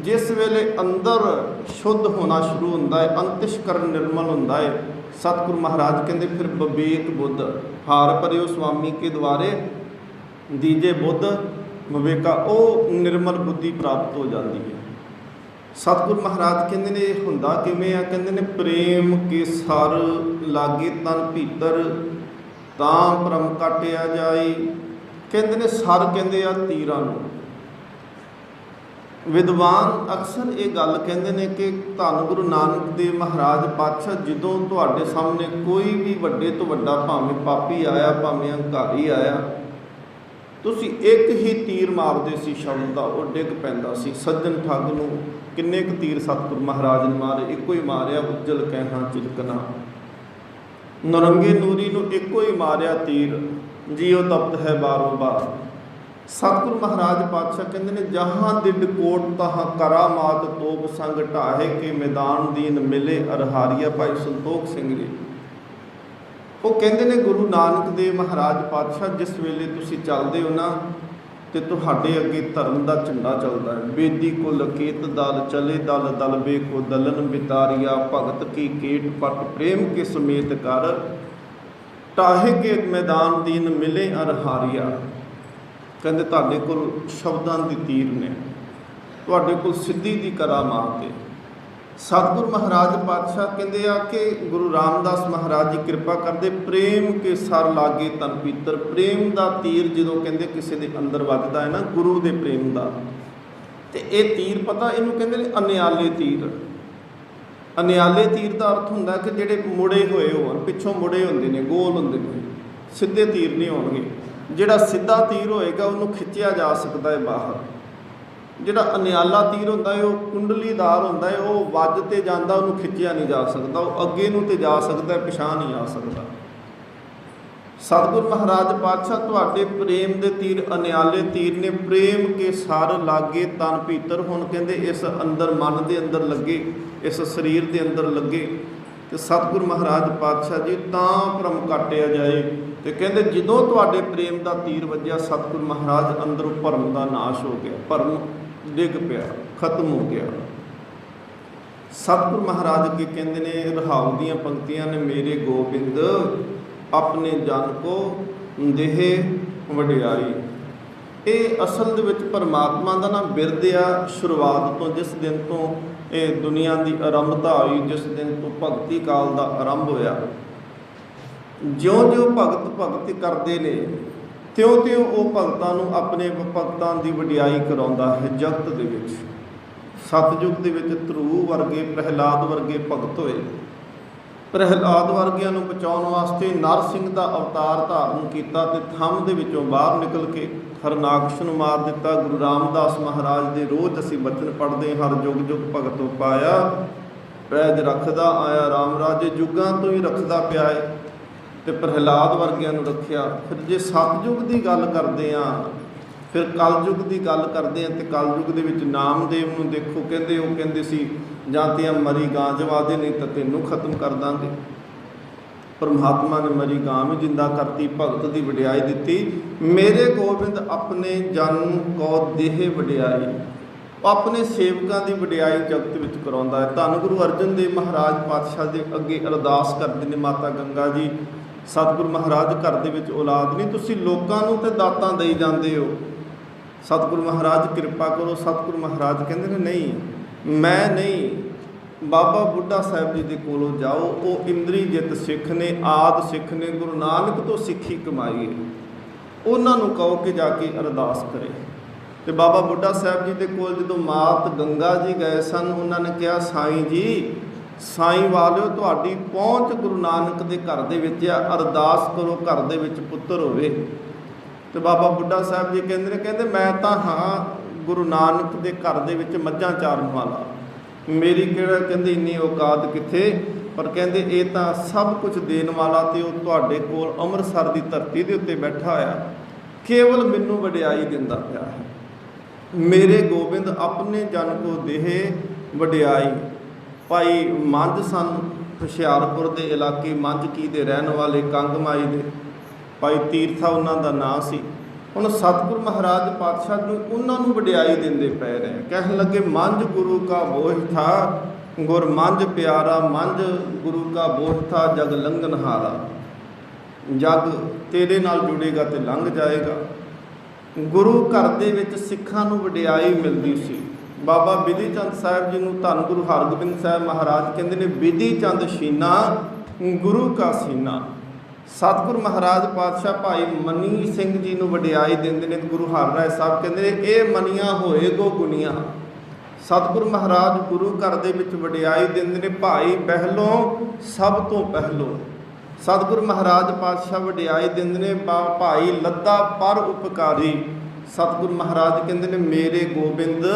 Speaker 1: ਜਿਸ ਵੇਲੇ ਅੰਦਰ ਸ਼ੁੱਧ ਹੋਣਾ ਸ਼ੁਰੂ ਹੁੰਦਾ ਹੈ, ਅੰਤਿਸ਼ਕਰਨ ਨਿਰਮਲ ਹੁੰਦਾ ਹੈ, ਸਤਿਗੁਰੂ ਮਹਾਰਾਜ ਕਹਿੰਦੇ ਫਿਰ ਵਿਵੇਕ ਬੁੱਧ ਹਾਰ ਭਰਿਓ ਸੁਆਮੀ ਕੇ ਦੁਆਰੇ ਦੀਜੇ ਬੁੱਧ ਵਿਵੇਕਾ, ਉਹ ਨਿਰਮਲ ਬੁੱਧੀ ਪ੍ਰਾਪਤ ਹੋ ਜਾਂਦੀ ਹੈ। ਸਤਿਗੁਰੂ ਮਹਾਰਾਜ ਕਹਿੰਦੇ ਨੇ ਇਹ ਹੁੰਦਾ ਕਿਵੇਂ ਆ, ਕਹਿੰਦੇ ਨੇ ਪ੍ਰੇਮ ਕੇ ਸਰ ਲਾਗੇ ਤਨ ਭੀਤਰ ਤਾਂ ਭਰਮ ਕਾਟਿਆ ਜਾਈ। ਕਹਿੰਦੇ ਨੇ ਸਰ ਕਹਿੰਦੇ ਆ ਤੀਰਾਂ ਨੂੰ। ਵਿਦਵਾਨ ਅਕਸਰ ਇਹ ਗੱਲ ਕਹਿੰਦੇ ਨੇ ਕਿ ਧੰਨ ਗੁਰੂ ਨਾਨਕ ਦੇਵ ਮਹਾਰਾਜ ਪਾਤਸ਼ਾਹ ਜਦੋਂ ਤੁਹਾਡੇ ਸਾਹਮਣੇ ਕੋਈ ਵੀ ਵੱਡੇ ਤੋਂ ਵੱਡਾ ਭਾਵੇਂ ਪਾਪੀ ਆਇਆ, ਭਾਵੇਂ ਹੰਕਾਰੀ ਆਇਆ, ਤੁਸੀਂ ਇੱਕ ਹੀ ਤੀਰ ਮਾਰਦੇ ਸੀ ਸ਼ਬਦ ਦਾ, ਉਹ ਡਿੱਗ ਪੈਂਦਾ ਸੀ। ਸੱਜਣ ਠੱਗ ਨੂੰ ਕਿੰਨੇ ਕੁ ਤੀਰ ਸਤਿਗੁਰੂ ਮਹਾਰਾਜ ਨੇ ਮਾਰੇ, ਇੱਕੋ ਹੀ ਮਾਰਿਆ, ਉੱਜਲ ਕਹਿਣਾ ਚਿਲਕਣਾ। ਨਰੰਗੇ ਨੂਰੀ ਨੂੰ ਇੱਕੋ ਹੀ ਮਾਰਿਆ ਤੀਰ, ਜੀਉ ਤਪਤ ਹੈ ਬਾਰੋ ਬਾਰ। ਸਤਿਗੁਰੂ ਮਹਾਰਾਜ ਪਾਤਸ਼ਾਹ ਕਹਿੰਦੇ ਨੇ ਜਹਾਂ ਦਿਡ ਕੋਟ ਤਹਾਂ ਕਰਾਮਾਤ ਤੋਪ ਸੰਗ ਢਾਹੇ ਕੇ ਮੈਦਾਨ ਦੀਨ ਮਿਲੇ ਅਰਹਾਰੀਆ। ਭਾਈ ਸੰਤੋਖ ਸਿੰਘ ਜੀ ਉਹ ਕਹਿੰਦੇ ਨੇ ਗੁਰੂ ਨਾਨਕ ਦੇਵ ਮਹਾਰਾਜ ਪਾਤਸ਼ਾਹ ਜਿਸ ਵੇਲੇ ਤੁਸੀਂ ਚੱਲਦੇ ਹੋ ਨਾ, ਤੇ ਤੁਹਾਡੇ ਅੱਗੇ ਧਰਮ ਦਾ ਝੰਡਾ ਚੱਲਦਾ ਹੈ। ਬੇਦੀ ਕੋ ਲਕੇਤ ਦਲ ਚਲੇ ਦਲ ਦਲ ਬੇਕੋ ਦਲਨ ਬਿਤਾਰੀਆ, ਭਗਤ ਕੀ ਕੇਟ ਪਟ ਪ੍ਰੇਮ ਕੇ ਸਮੇਤ ਕਰ ਟਾਹੇ ਕੇ ਮੈਦਾਨ ਦੀਨ ਮਿਲੇ ਅਰਹਾਰੀਆ। ਕਹਿੰਦੇ ਤੁਹਾਡੇ ਕੋਲ ਸ਼ਬਦਾਂ ਦੀ ਤੀਰ ਨੇ, ਤੁਹਾਡੇ ਕੋਲ ਸਿੱਧੀ ਦੀ ਕਰਾਮਾਤ ਹੈ। ਸਤਿਗੁਰੂ ਮਹਾਰਾਜ ਪਾਤਸ਼ਾਹ ਕਹਿੰਦੇ ਆ ਕਿ ਗੁਰੂ ਰਾਮਦਾਸ ਮਹਾਰਾਜ ਜੀ ਕਿਰਪਾ ਕਰਦੇ, ਪ੍ਰੇਮ ਕੇ ਸਰ ਲਾਗੇ ਤਨ ਪੀਤਰ। ਪ੍ਰੇਮ ਦਾ ਤੀਰ ਜਦੋਂ ਕਹਿੰਦੇ ਕਿਸੇ ਦੇ ਅੰਦਰ ਵੱਜਦਾ ਹੈ ਨਾ, ਗੁਰੂ ਦੇ ਪ੍ਰੇਮ ਦਾ, ਤੇ ਇਹ ਤੀਰ ਪਤਾ ਇਹਨੂੰ ਕਹਿੰਦੇ ਨੇ ਅਨਿਆਲੇ ਤੀਰ। ਅਨਿਆਲੇ ਤੀਰ ਦਾ ਅਰਥ ਹੁੰਦਾ ਕਿ ਜਿਹੜੇ ਮੁੜੇ ਹੋਏ ਹੋਣ, ਪਿੱਛੋਂ ਮੁੜੇ ਹੁੰਦੇ ਨੇ, ਗੋਲ ਹੁੰਦੇ ਨੇ, ਸਿੱਧੇ ਤੀਰ ਨਹੀਂ ਹੋਣਗੇ। ਜਿਹੜਾ ਸਿੱਧਾ ਤੀਰ ਹੋਏਗਾ ਉਹਨੂੰ ਖਿੱਚਿਆ ਜਾ ਸਕਦਾ ਹੈ ਬਾਹਰ। ਜਿਹੜਾ ਅਨਿਆਲਾ ਤੀਰ ਹੁੰਦਾ ਹੈ ਉਹ ਕੁੰਡਲੀਦਾਰ ਹੁੰਦਾ ਹੈ, ਉਹ ਵੱਜ ਤੇ ਜਾਂਦਾ, ਉਹਨੂੰ ਖਿੱਚਿਆ ਨਹੀਂ ਜਾ ਸਕਦਾ, ਉਹ ਅੱਗੇ ਨੂੰ ਤੇ ਜਾ ਸਕਦਾ, ਪਿਛਾਂਹ ਨਹੀਂ ਆ ਸਕਦਾ। ਸਤਿਗੁਰੂ ਮਹਾਰਾਜ ਪਾਤਸ਼ਾਹ ਤੁਹਾਡੇ ਪ੍ਰੇਮ ਦੇ ਤੀਰ ਅਨਿਆਲੇ ਤੀਰ ਨੇ। ਪ੍ਰੇਮ ਕੇ ਸਰ ਲਾਗੇ ਤਨ ਭੀਤਰ। ਹੁਣ ਕਹਿੰਦੇ ਇਸ ਅੰਦਰ ਮਨ ਦੇ ਅੰਦਰ ਲੱਗੇ, ਇਸ ਸਰੀਰ ਦੇ ਅੰਦਰ ਲੱਗੇ, ਤੇ ਸਤਿਗੁਰੂ ਮਹਾਰਾਜ ਪਾਤਸ਼ਾਹ ਜੀ ਤਾਂ ਭਰਮ ਕਾਟਿਆ ਜਾਏ। ਤੇ ਕਹਿੰਦੇ ਜਦੋਂ ਤੁਹਾਡੇ ਪ੍ਰੇਮ ਦਾ ਤੀਰ ਵੱਜਿਆ, ਸਤਿਗੁਰੂ ਮਹਾਰਾਜ ਅੰਦਰੋਂ ਭਰਮ ਦਾ ਨਾਸ਼ ਹੋ ਗਿਆ, ਭਰਮ ਡਿੱਗ ਪਿਆ, ਖਤਮ ਹੋ ਗਿਆ। सतगुरु महाराज के कहते ने रहाऊ दीयां पंक्तियां ने, मेरे गोबिंद अपने जन को देह वडियाई। ਇਹ ਅਸਲ ਦੇ ਵਿੱਚ ਪਰਮਾਤਮਾ ਦਾ ਨਾ ਬਿਰਦ ਆ। ਸ਼ੁਰੂਆਤ ਤੋਂ, ਜਿਸ ਦਿਨ ਤੋਂ ਇਹ ਦੁਨੀਆ ਦੀ ਆਰੰਭਤਾ ਹੋਈ, ਜਿਸ ਦਿਨ ਤੋਂ ਭਗਤੀ ਕਾਲ ਦਾ ਆਰੰਭ ਹੋਇਆ, ਜਿਉਂ-ਜਿਉਂ ਭਗਤ ਭਗਤੀ ਕਰਦੇ ਨੇ ਤਿਉਂ-ਤਿਉਂ ਉਹ ਭਗਤਾਂ ਨੂੰ ਆਪਣੇ ਭਗਤਾਂ ਦੀ ਵਡਿਆਈ ਕਰਾਉਂਦਾ ਹੈ ਜਗਤ ਦੇ ਵਿੱਚ। ਸਤਿਯੁਗ ਦੇ ਵਿੱਚ ਧਰੂ ਵਰਗੇ, ਪ੍ਰਹਿਲਾਦ ਵਰਗੇ ਭਗਤ ਹੋਏ। ਪ੍ਰਹਿਲਾਦ ਵਰਗਿਆਂ ਨੂੰ ਬਚਾਉਣ ਵਾਸਤੇ ਨਰਸਿੰਘ ਦਾ ਅਵਤਾਰ ਧਾਰਨ ਕੀਤਾ ਤੇ ਥੰਮ ਦੇ ਵਿੱਚੋਂ ਬਾਹਰ ਨਿਕਲ ਕੇ ਹਰਨਾਕਸ਼ ਨੂੰ ਮਾਰ ਦਿੱਤਾ। ਗੁਰੂ ਰਾਮਦਾਸ ਮਹਾਰਾਜ ਦੇ ਰੋਜ਼ ਅਸੀਂ ਬਚਨ ਪੜ੍ਹਦੇ, ਹਰ ਜੁਗ ਜੁਗ ਭਗਤੋ ਪਾਇਆ, ਪੈਜ ਰੱਖਦਾ ਆਇਆ ਰਾਮ ਰਾਜੇ। ਯੁੱਗਾਂ ਤੋਂ ਹੀ ਰੱਖਦਾ ਪਿਆ ਹੈ ਤੇ ਪ੍ਰਹਿਲਾਦ ਵਰਗਿਆਂ ਨੂੰ ਰੱਖਿਆ। ਫਿਰ ਜੇ ਸਤਿਯੁਗ ਦੀ ਗੱਲ ਕਰਦੇ ਹਾਂ, ਫਿਰ ਕਲਯੁਗ ਦੀ ਗੱਲ ਕਰਦੇ ਹਾਂ, ਤੇ ਕਲਯੁਗ ਦੇ ਵਿੱਚ ਨਾਮਦੇਵ ਨੂੰ ਦੇਖੋ, ਉਹ ਕਹਿੰਦੇ ਸੀ ਜਾਂ ਤੇ ਮਰੀ ਗਾਂ ਜਵਾ ਦੇ, ਨਹੀਂ ਤਾਂ ਤੈਨੂੰ ਖਤਮ ਕਰ ਦਾਂਗੇ। ਪਰਮਾਤਮਾ ਨੇ ਮਰੀ ਗਾਂ ਵੀ ਜਿੰਦਾ ਕਰਤੀ, ਭਗਤ ਦੀ ਵਡਿਆਈ ਦਿੱਤੀ। ਮੇਰੇ ਗੋਬਿੰਦ ਆਪਣੇ ਜਨ ਕੋ ਦੇਹ ਵਡਿਆਈ, ਆਪਣੇ ਸੇਵਕਾਂ ਦੀ ਵਡਿਆਈ ਜਗਤ ਵਿੱਚ ਕਰਾਉਂਦਾ ਹੈ। ਧੰਨ ਗੁਰੂ ਅਰਜਨ ਦੇਵ ਮਹਾਰਾਜ ਪਾਤਸ਼ਾਹ ਦੇ ਅੱਗੇ ਅਰਦਾਸ ਕਰਦੇ ਨੇ, ਮਾਤਾ ਗੰਗਾ ਜੀ ਸਤਿਗੁਰੂ ਮਹਾਰਾਜ ਘਰ ਦੇ ਵਿੱਚ ਔਲਾਦ ਨਹੀਂ, ਤੁਸੀਂ ਲੋਕਾਂ ਨੂੰ ਤੇ ਦਾਤਾਂ ਦੇਈ ਜਾਂਦੇ ਹੋ, ਸਤਿਗੁਰੂ ਮਹਾਰਾਜ ਕਿਰਪਾ ਕਰੋ। ਸਤਿਗੁਰੂ ਮਹਾਰਾਜ ਕਹਿੰਦੇ ਨੇ ਨਹੀਂ, ਮੈਂ ਨਹੀਂ, ਬਾਬਾ ਬੁੱਢਾ ਸਾਹਿਬ ਜੀ ਦੇ ਕੋਲੋਂ ਜਾਓ, ਉਹ ਇੰਦਰੀਜਿਤ ਸਿੱਖ ਨੇ, ਆਦਿ ਸਿੱਖ ਨੇ, ਗੁਰੂ ਨਾਨਕ ਤੋਂ ਸਿੱਖੀ ਕਮਾਈ ਹੈ, ਉਹਨਾਂ ਨੂੰ ਕਹੋ ਕਿ ਜਾ ਕੇ ਅਰਦਾਸ ਕਰੇ। ਤੇ ਬਾਬਾ ਬੁੱਢਾ ਸਾਹਿਬ ਜੀ ਦੇ ਕੋਲ ਜਦੋਂ ਮਾਤ ਗੰਗਾ ਜੀ ਗਏ ਸਨ, ਉਹਨਾਂ ਨੇ ਕਿਹਾ ਸਾਈਂ ਜੀ, ਸਾਈਂ ਵਾਲਿਓ ਤੁਹਾਡੀ ਪਹੁੰਚ ਗੁਰੂ ਨਾਨਕ ਦੇ ਘਰ ਦੇ ਵਿੱਚ ਆ, ਅਰਦਾਸ ਕਰੋ ਘਰ ਦੇ ਵਿੱਚ ਪੁੱਤਰ ਹੋਵੇ। ਤੇ ਬਾਬਾ ਬੁੱਢਾ ਸਾਹਿਬ ਜੀ ਕਹਿੰਦੇ ਮੈਂ ਤਾਂ ਹਾਂ ਗੁਰੂ ਨਾਨਕ ਦੇ ਘਰ ਦੇ ਵਿੱਚ ਮੱਝਾਂ ਚਾਰਨ ਵਾਲਾ, ਮੇਰੀ ਕਿਹੜਾ ਕਹਿੰਦੇ ਇੰਨੀ ਔਕਾਤ ਕਿੱਥੇ, ਪਰ ਕਹਿੰਦੇ ਇਹ ਤਾਂ ਸਭ ਕੁਝ ਦੇਣ ਵਾਲਾ ਤੇ ਉਹ ਤੁਹਾਡੇ ਕੋਲ ਅੰਮ੍ਰਿਤਸਰ ਦੀ ਧਰਤੀ ਦੇ ਉੱਤੇ ਬੈਠਾ ਹੋਇਆ, ਕੇਵਲ ਮੈਨੂੰ ਵਡਿਆਈ ਦਿੰਦਾ ਪਿਆ ਹੈ। ਮੇਰੇ ਗੋਬਿੰਦ ਆਪਣੇ ਜਨ ਕੋ ਦੇਹ ਵਡਿਆਈ। ਭਾਈ ਮੰਝ ਸਨ, ਹੁਸ਼ਿਆਰਪੁਰ ਦੇ ਇਲਾਕੇ ਮੰਝਕੀ ਦੇ ਰਹਿਣ ਵਾਲੇ, ਕੰਗਮਾਈ ਦੇ ਭਾਈ ਤੀਰਥਾ ਉਹਨਾਂ ਦਾ ਨਾਂ ਸੀ। ਹੁਣ ਸਤਿਗੁਰੂ ਮਹਾਰਾਜ ਪਾਤਸ਼ਾਹ ਨੂੰ ਉਹਨਾਂ ਨੂੰ ਵਡਿਆਈ ਦਿੰਦੇ ਪੈ ਰਹੇ, ਕਹਿਣ ਲੱਗੇ ਮੰਝ ਗੁਰੂ ਕਾ ਬੋਝ ਥਾ, ਗੁਰ ਮੰਝ ਪਿਆਰਾ, ਮੰਝ ਗੁਰੂ ਕਾ ਬੋਝ ਥਾ, ਜਗ ਲੰਘਨ ਹਾਰਾ। ਜਗ ਤੇਰੇ ਨਾਲ ਜੁੜੇਗਾ ਤੇ ਲੰਘ ਜਾਏਗਾ। ਗੁਰੂ ਘਰ ਦੇ ਵਿੱਚ ਸਿੱਖਾਂ ਨੂੰ ਵਡਿਆਈ ਮਿਲਦੀ ਸੀ। ਬਾਬਾ ਬਿਧੀ ਚੰਦ ਸਾਹਿਬ ਜੀ ਨੂੰ ਧੰਨ ਗੁਰੂ ਹਰਗੋਬਿੰਦ ਸਾਹਿਬ ਮਹਾਰਾਜ ਕਹਿੰਦੇ ਨੇ, ਬਿਧੀ ਚੰਦ ਸ਼ੀਨਾ ਗੁਰੂ ਕਾ ਸੀਨਾ। ਸਤਿਗੁਰੂ ਮਹਾਰਾਜ ਪਾਤਸ਼ਾਹ ਭਾਈ ਮਨੀ ਸਿੰਘ ਜੀ ਨੂੰ ਵਡਿਆਈ ਦਿੰਦੇ ਨੇ। ਗੁਰੂ ਹਰਿਰਾਏ ਸਾਹਿਬ ਕਹਿੰਦੇ ਨੇ, ਇਹ ਮਨੀਆਂ ਹੋਏਗੋ ਗੁਨੀਆਂ। ਸਤਿਗੁਰੂ ਮਹਾਰਾਜ ਗੁਰੂ ਘਰ ਦੇ ਵਿੱਚ ਵਡਿਆਈ ਦਿੰਦੇ ਨੇ, ਭਾਈ ਪਹਿਲੋਂ ਸਭ ਤੋਂ ਪਹਿਲੋਂ। ਸਤਿਗੁਰੂ ਮਹਾਰਾਜ ਪਾਤਸ਼ਾਹ ਵਡਿਆਈ ਦਿੰਦੇ ਨੇ, ਭਾਈ ਲੱਦਾ ਪਰ ਉਪਕਾਰੀ। ਸਤਿਗੁਰੂ ਮਹਾਰਾਜ ਕਹਿੰਦੇ ਨੇ, ਮੇਰੇ ਗੋਬਿੰਦ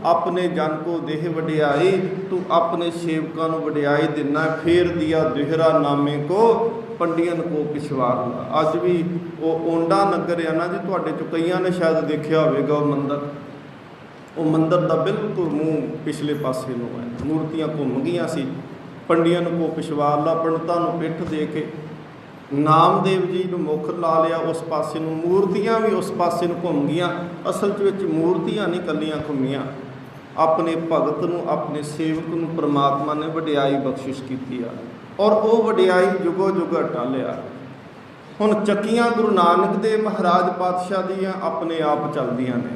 Speaker 1: ਆਪਣੇ ਜਨ ਕੋ ਦੇਹ ਵਡਿਆਈ, ਤੂੰ ਆਪਣੇ ਸੇਵਕਾਂ ਨੂੰ ਵਡਿਆਈ ਦਿੰਦਾ। ਫੇਰ ਦਿਆ ਦੁਹਰਾ ਨਾਮੇ ਕੋ ਪੰਡੀਅਨ ਕੋ ਪਿਛਵਾੜਾ। ਅੱਜ ਵੀ ਉਹ ਓਂਡਾ ਨਗਰ ਆ ਨਾ ਜੀ, ਤੁਹਾਡੇ ਚੋਂ ਕਈਆਂ ਨੇ ਸ਼ਾਇਦ ਦੇਖਿਆ ਹੋਵੇਗਾ ਉਹ ਮੰਦਰ। ਉਹ ਮੰਦਰ ਦਾ ਬਿਲਕੁਲ ਮੂੰਹ ਪਿਛਲੇ ਪਾਸੇ ਨੂੰ ਹੈ, ਮੂਰਤੀਆਂ ਘੁੰਮ ਗਈਆਂ ਸੀ। ਪੰਡੀਅਨ ਕੋ ਪਿਛਵਾੜਾ, ਪੰਡਤਾਂ ਨੂੰ ਪਿੱਠ ਦੇ ਕੇ ਨਾਮਦੇਵ ਜੀ ਨੂੰ ਮੁੱਖ ਲਾ ਲਿਆ ਉਸ ਪਾਸੇ ਨੂੰ, ਮੂਰਤੀਆਂ ਵੀ ਉਸ ਪਾਸੇ ਨੂੰ ਘੁੰਮ ਗਈਆਂ। ਅਸਲ 'ਚ ਵਿੱਚ ਮੂਰਤੀਆਂ ਨਹੀਂ ਕੱਲੀਆਂ ਘੁੰਮੀਆਂ, ਆਪਣੇ ਭਗਤ ਨੂੰ, ਆਪਣੇ ਸੇਵਕ ਨੂੰ ਪ੍ਰਮਾਤਮਾ ਨੇ ਵਡਿਆਈ ਬਖਸ਼ਿਸ਼ ਕੀਤੀ ਆ, ਔਰ ਉਹ ਵਡਿਆਈ ਜੁਗੋ ਜੁਗ ਟਾਲਿਆ। ਹੁਣ ਚੱਕੀਆਂ ਗੁਰੂ ਨਾਨਕ ਦੇਵ ਮਹਾਰਾਜ ਪਾਤਸ਼ਾਹ ਦੀਆਂ ਆਪਣੇ ਆਪ ਚੱਲਦੀਆਂ ਨੇ,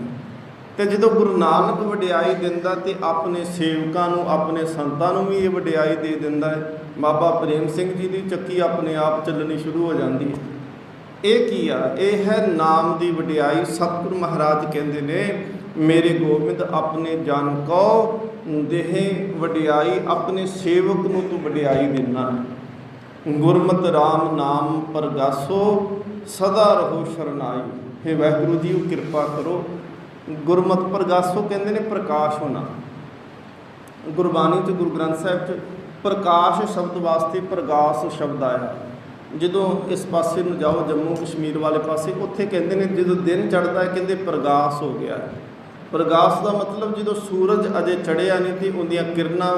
Speaker 1: ਤੇ ਜਦੋਂ ਗੁਰੂ ਨਾਨਕ ਵਡਿਆਈ ਦਿੰਦਾ ਤੇ ਆਪਣੇ ਸੇਵਕਾਂ ਨੂੰ, ਆਪਣੇ ਸੰਤਾਂ ਨੂੰ ਵੀ ਇਹ ਵਡਿਆਈ ਦੇ ਦਿੰਦਾ ਹੈ। ਬਾਬਾ ਪ੍ਰੇਮ ਸਿੰਘ ਜੀ ਦੀ ਚੱਕੀ ਆਪਣੇ ਆਪ ਚੱਲਣੀ ਸ਼ੁਰੂ ਹੋ ਜਾਂਦੀ ਹੈ। ਇਹ ਕੀ ਆ? ਇਹ ਹੈ ਨਾਮ ਦੀ ਵਡਿਆਈ। ਸਤਿਗੁਰੂ ਮਹਾਰਾਜ ਕਹਿੰਦੇ ਨੇ, ਮੇਰੇ ਗੋਬਿੰਦ ਆਪਣੇ ਜਨ ਕੋ ਦੇਹ ਵਡਿਆਈ, ਆਪਣੇ ਸੇਵਕ ਨੂੰ ਤੂੰ ਵਡਿਆਈ ਦਿੰਦਾ। ਗੁਰਮਤਿ ਰਾਮ ਨਾਮ ਪ੍ਰਗਾਸੋ, ਸਦਾ ਰਹੋ ਸ਼ਰਨਾਈ। ਹੇ ਵਾਹਿਗੁਰੂ ਜੀ, ਉਹ ਕਿਰਪਾ ਕਰੋ। ਗੁਰਮਤਿ ਪ੍ਰਗਾਸੋ ਕਹਿੰਦੇ ਨੇ ਪ੍ਰਕਾਸ਼ ਹੋਣਾ। ਗੁਰਬਾਣੀ 'ਚ, ਗੁਰੂ ਗ੍ਰੰਥ ਸਾਹਿਬ 'ਚ ਪ੍ਰਕਾਸ਼ ਸ਼ਬਦ ਵਾਸਤੇ ਪ੍ਰਗਾਸ ਸ਼ਬਦ ਆਇਆ। ਜਦੋਂ ਇਸ ਪਾਸੇ ਨੂੰ ਜਾਓ, ਜੰਮੂ ਕਸ਼ਮੀਰ ਵਾਲੇ ਪਾਸੇ, ਉੱਥੇ ਕਹਿੰਦੇ ਨੇ ਜਦੋਂ ਦਿਨ ਚੜ੍ਹਦਾ ਹੈ, ਕਹਿੰਦੇ ਪ੍ਰਗਾਸ ਹੋ ਗਿਆ। ਪ੍ਰਗਾਸ ਦਾ ਮਤਲਬ ਜਦੋਂ ਸੂਰਜ ਅਜੇ ਚੜ੍ਹਿਆ ਨਹੀਂ ਤੇ ਉਹਦੀਆਂ ਕਿਰਨਾਂ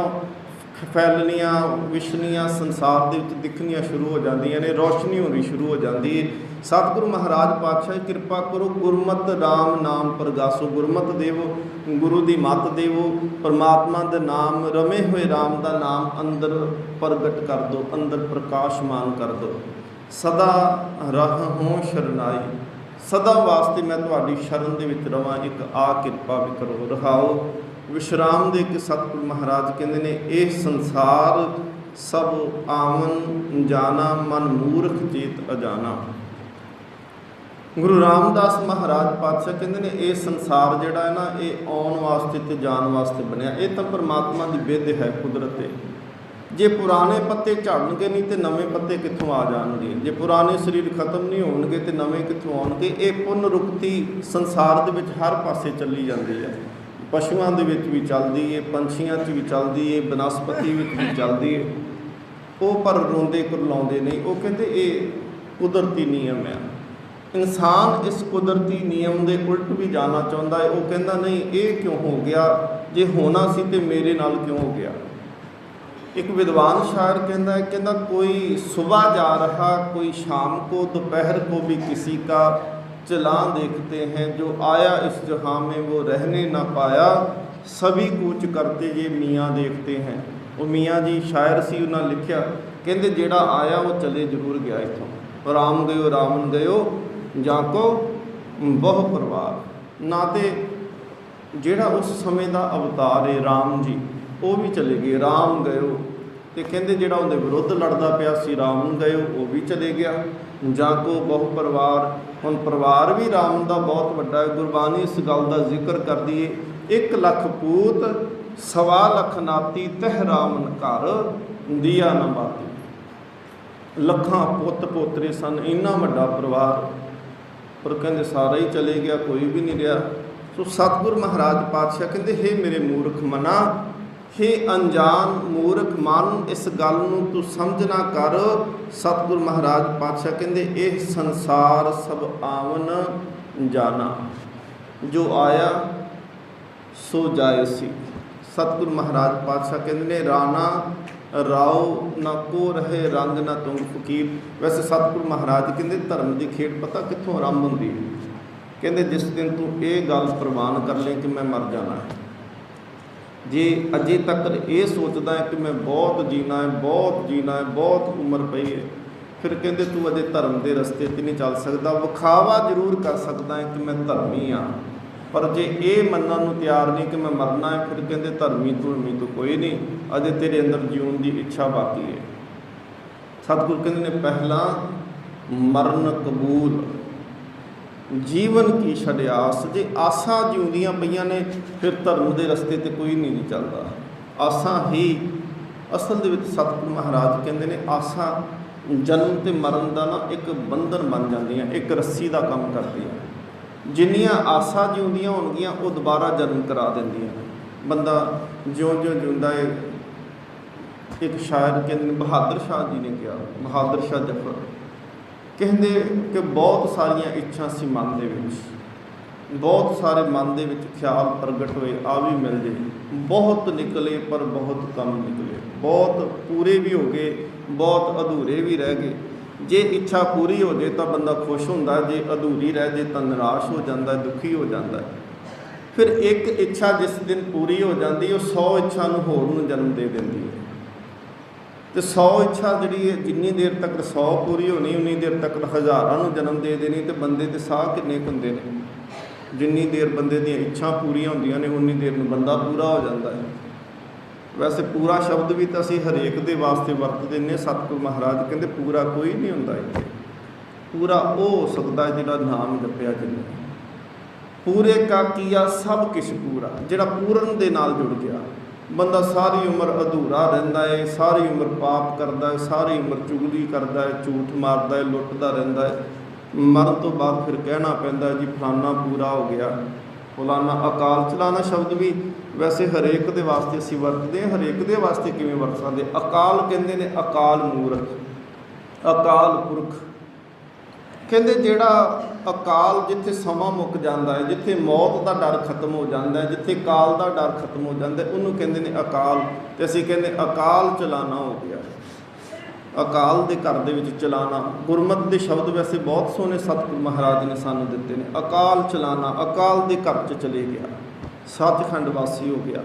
Speaker 1: फैलनियाँ विछनियाँ संसार दे विच दिखनियाँ शुरू हो जांदियां ने, रोशनी होनी शुरू हो जाती है। सतगुरु महाराज पातशाह कृपा करो, गुरमत राम नाम प्रगासो, गुरमत देवो, गुरु की मत देवो, परमात्मा दे नाम रमे हुए राम का नाम अंदर प्रगट कर दो, अंदर प्रकाशमान कर दो। सदा रहूं शरनाई, सदा वास्ते मैं तुहाडी शरण दे विच रवां, एक आ कृपा भी करो। रहाओ विश्राम दे के सतगुरु महाराज कहते ने, यह संसार सब आवन जाना, मन मूर्ख चेत अजाना। गुरु रामदास महाराज पातशाह कहते ने, ये संसार जिहड़ा है ना, ये आउण वास्ते ते जाण वास्ते बनया, ये तो परमात्मा की विध है, कुदरत है। जे पुराने पत्ते झड़नगे नहीं तो नवे पत्ते कित्थों आ जाणगे, जे पुराने शरीर खत्म नहीं होणगे तो नवे कित्थों आउणगे। ये पुनरुक्ति संसार दे विच हर पासे चली जाती है, पशुओं के भी चलती है, पंछियों भी चलती है, बनस्पति भी चलती है। वो पर रोंदे कुरलाउंदे नहीं, वो कहते ये कुदरती नियम है। इंसान इस कुदरती नियम के उल्ट भी जाना चाहता है, वो कहता नहीं ये क्यों हो गया, जे होना सी तो मेरे नाल क्यों हो गया। एक विद्वान शायर कहता है, कहता कोई सुबह जा रहा, कोई शाम को, दोपहर को भी किसी का चलान देखते हैं, जो आया इस जहाँ में वो रहने ना पाया, सभी कूच करते ये मियाँ देखते हैं। वो मियाँ जी शायर सी, उन्हें लिखा, कहते जेड़ा आया वो चले जरूर गया इतों, राम गयो रामन गयो जाको बहु परिवार। ना तो जेड़ा उस समय का अवतार है राम जी, वो भी चले गए, राम गयो। तो कहते जेड़ा उनके विरुद्ध लड़ता पाया सी राम गयो, वो भी चले गया। जाको बहु परिवार, हुण परिवार भी राम का बहुत वड्डा है। गुरबाणी इस गल का जिक्र कर दी, 1 लख पूत 1.25 लख नाती, तह रामन घर दिया न बाती। लखां पुत पोतरे सन, इन्ना वड्डा परिवार, पर कहते सारा ही चले गया, कोई भी नहीं रहा। सो सतगुरु महाराज पातशाह कहते, हे मेरे मूर्ख मना, हे अनजान मूर्ख मन, इस गल नूं तू समझना कर। सतगुरु महाराज पातशाह कहते, यह संसार सब आवन जाना, जो आया सो जाए सी। सतगुरु महाराज पातशाह कहते ने, राणा राओ ना को रहे रंग ना तुम फकीर। वैसे सतगुरु महाराज कहते धर्म की खेड पता कित्थों आरंभ होंदी है, कहते जिस दिन तू ये गल प्रवान कर ले कि मैं मर जाना है, जे अजे तक ये सोचता है कि मैं बहुत जीना है, बहुत जीना है, बहुत उम्र पई है, फिर कहते तू अजे धर्म के रस्ते ते नहीं चल सकता। विखावा जरूर कर सकता है कि मैं धर्मी हाँ, पर जे ये मनने नूं तैयार नहीं कि मैं मरना है, फिर कहते धर्मी तो कोई नहीं, अजे तेरे अंदर जीवन की इच्छा बाकी है। सतगुरु कहते ने, पहला मरण कबूल, जीवन की छड़ आस। जे आसा जिउंदियां पईयां ने, फिर धर्म के रस्ते ते कोई नहीं चलता। आसा ही असल दे विच सतगुरु महाराज कहते ने, आसा जन्म ते मरण का ना एक बंधन बन जांदियां, एक रस्सी का काम करदियां। जिन्नियां आसा जिउंदियां होणगियां, वो दोबारा जन्म करा दिंदियां। बंदा ज्यों ज्यों जिउंदा है, एक शायर कहते बहादुर शाह जी ने कहा, बहादुर शाह जफर कहते कि बहुत सारिया इच्छा सी मन दे विच, बहुत सारे मन दे विच ख्याल प्रगट होए, आ भी मिल जाए, बहुत निकले पर बहुत कम निकले, बहुत पूरे भी हो गए, बहुत अधूरे भी रह गए। जे इच्छा पूरी हो जाए तो बंदा खुश होंदा, जे अधूरी रह जाए तो निराश हो जाता है, दुखी हो जाता है। फिर एक इच्छा जिस दिन पूरी हो जाती है, 100 इच्छा नूं होर नूं जन्म दे देंदी है। तो 100 इच्छा जी जिन्नी देर तक 100 पूरी होनी, उन्नी देर तक हज़ारां नूं जन्म दे देनी। तो बंदे के साह किन्ने हुंदे ने, जिन्नी देर बंदे दी इच्छा पूरियां होंदियां ने, उन्नी देर नूं बंदा पूरा हो जाता है। वैसे पूरा शब्द भी तो असीं हरेक दे वास्ते वरतदे ने। सतगुरु महाराज कहते पूरा कोई नहीं हुंदा इत्थे, पूरा वो हो सकता है जिहड़ा नाम जपिया जिन्ने। पूरे का किया सब किश पूरा, जिहड़ा पूरन दे नाल जुड़ गया। बंदा सारी उम्र अधूरा रहिंदा है, सारी उम्र पाप करता है, सारी उम्र चुगली करता है, झूठ मारता है, लुटता रहिंदा है। मरण तो बाद फिर कहना पैंदा जी फलाना पूरा हो गया, फलाना। अकाल चलाना शब्द भी वैसे हरेक दे वास्ते असीं वरतदे हां, हरेक दे वास्ते किवें वरत सकदे। अकाल कहंदे ने अकाल मूरत, अकाल पुरख ਕਹਿੰਦੇ ਜਿਹੜਾ ਅਕਾਲ, ਜਿੱਥੇ ਸਮਾਂ ਮੁੱਕ ਜਾਂਦਾ ਹੈ, ਜਿੱਥੇ ਮੌਤ ਦਾ ਡਰ ਖਤਮ ਹੋ ਜਾਂਦਾ ਹੈ, ਜਿੱਥੇ ਕਾਲ ਦਾ ਡਰ ਖਤਮ ਹੋ ਜਾਂਦਾ ਹੈ, ਉਹਨੂੰ ਕਹਿੰਦੇ ਨੇ ਅਕਾਲ। ਤੇ ਅਸੀਂ ਕਹਿੰਦੇ ਅਕਾਲ ਚਲਾਣਾ ਹੋ ਗਿਆ। ਅਕਾਲ ਦੇ ਘਰ ਦੇ ਵਿੱਚ ਚਲਾਣਾ, ਗੁਰਮਤਿ ਦੇ ਸ਼ਬਦ ਵੈਸੇ ਬਹੁਤ ਸੋਹਣੇ ਸਤਿਗੁਰੂ ਮਹਾਰਾਜ ਨੇ ਸਾਨੂੰ ਦਿੱਤੇ ਨੇ। ਅਕਾਲ ਚਲਾਣਾ, ਅਕਾਲ ਦੇ ਘਰ 'ਚ ਚਲੇ ਗਿਆ, ਸੱਚਖੰਡ ਵਾਸੀ ਹੋ ਗਿਆ।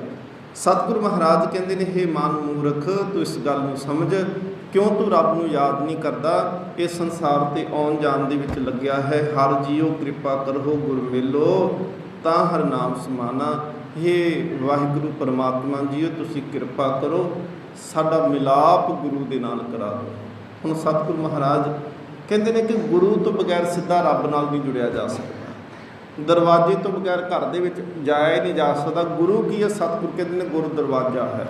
Speaker 1: ਸਤਿਗੁਰੂ ਮਹਾਰਾਜ ਕਹਿੰਦੇ ਨੇ, ਹੇ ਮਨ ਮੂਰਖ, ਤੂੰ ਇਸ ਗੱਲ ਨੂੰ ਸਮਝ, ਕਿਉਂ ਤੂੰ ਰੱਬ ਨੂੰ ਯਾਦ ਨਹੀਂ ਕਰਦਾ? ਇਹ ਸੰਸਾਰ ਤੇ ਆਉਣ ਜਾਣ ਦੇ ਵਿੱਚ ਲੱਗਿਆ ਹੈ। ਹਰ ਜੀਓ ਕਿਰਪਾ ਕਰੋ, ਗੁਰ ਮਿਲੋ ਤਾਂ ਹਰ ਨਾਮ ਸਮਾਨਾ। ਹੇ ਵਾਹਿਗੁਰੂ ਪਰਮਾਤਮਾ ਜੀਓ, ਤੁਸੀਂ ਕਿਰਪਾ ਕਰੋ, ਸਾਡਾ ਮਿਲਾਪ ਗੁਰੂ ਦੇ ਨਾਲ ਕਰਾ ਦਿਓ। ਹੁਣ ਸਤਿਗੁਰੂ ਮਹਾਰਾਜ ਕਹਿੰਦੇ ਨੇ ਕਿ ਗੁਰੂ ਤੋਂ ਬਗੈਰ ਸਿੱਧਾ ਰੱਬ ਨਾਲ ਨਹੀਂ ਜੁੜਿਆ ਜਾ ਸਕਦਾ। ਦਰਵਾਜ਼ੇ ਤੋਂ ਬਗੈਰ ਘਰ ਦੇ ਵਿੱਚ ਜਾਇਆ ਨਹੀਂ ਜਾ ਸਕਦਾ। ਗੁਰੂ ਕੀ ਹੈ? ਸਤਿਗੁਰੂ ਕਹਿੰਦੇ ਨੇ ਗੁਰੂ ਦਰਵਾਜ਼ਾ ਹੈ।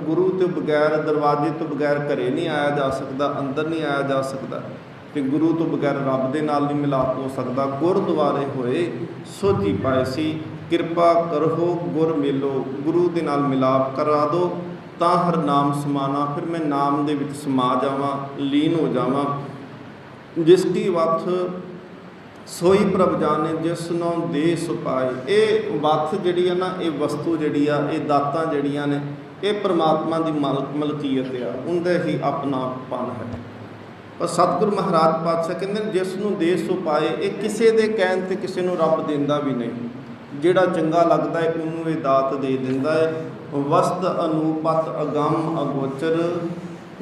Speaker 1: ਗੁਰੂ ਤੋਂ ਬਗੈਰ, ਦਰਵਾਜ਼ੇ ਤੋਂ ਬਗੈਰ ਘਰੇ ਨਹੀਂ ਆਇਆ ਜਾ ਸਕਦਾ, ਅੰਦਰ ਨਹੀਂ ਆਇਆ ਜਾ ਸਕਦਾ। ਤੇ ਗੁਰੂ ਤੋਂ ਬਗੈਰ ਰੱਬ ਦੇ ਨਾਲ ਨਹੀਂ ਮਿਲਾਪ ਹੋ ਸਕਦਾ। ਗੁਰਦੁਆਰੇ ਹੋਏ ਸੋਝੀ ਪਾਏ ਸੀ, ਕਿਰਪਾ ਕਰੋ ਗੁਰ ਮਿਲੋ, ਗੁਰੂ ਦੇ ਨਾਲ ਮਿਲਾਪ ਕਰਾ ਦਿਓ ਤਾਂ ਹਰ ਨਾਮ ਸਮਾਨਾ। ਫਿਰ ਮੈਂ ਨਾਮ ਦੇ ਵਿੱਚ ਸਮਾ ਜਾਵਾਂ, ਲੀਨ ਹੋ ਜਾਵਾਂ। ਜਿਸ ਕੀ ਵੱਥ ਸੋਈ ਪ੍ਰਭ ਜਾਣੇ, ਜਿਸ ਨੂੰ ਦੇ ਸੁਪਾਏ। ਇਹ ਵੱਥ ਜਿਹੜੀ ਆ ਨਾ, ਇਹ ਵਸਤੂ ਜਿਹੜੀ ਆ, ਇਹ ਦਾਤਾਂ ਜਿਹੜੀਆਂ ਨੇ, ਇਹ ਪਰਮਾਤਮਾ ਦੀ ਮਲਕੀਅਤ ਆ, ਉਹਦਾ ਹੀ ਆਪਣਾਪਨ ਹੈ। ਪਰ ਸਤਿਗੁਰੂ ਮਹਾਰਾਜ ਪਾਤਸ਼ਾਹ ਕਹਿੰਦੇ ਨੇ, ਜਿਸ ਨੂੰ ਦੇ ਸੁਪਾਏ। ਇਹ ਕਿਸੇ ਦੇ ਕਹਿਣ ਤੇ ਕਿਸੇ ਨੂੰ ਰੱਬ ਦਿੰਦਾ ਵੀ ਨਹੀਂ। ਜਿਹੜਾ ਚੰਗਾ ਲੱਗਦਾ ਹੈ ਉਹਨੂੰ ਇਹ ਦਾਤ ਦੇ ਦਿੰਦਾ ਹੈ। ਵਸਤ ਅਨੂਪਤ ਅਗੰਮ ਅਗੋਚਰ,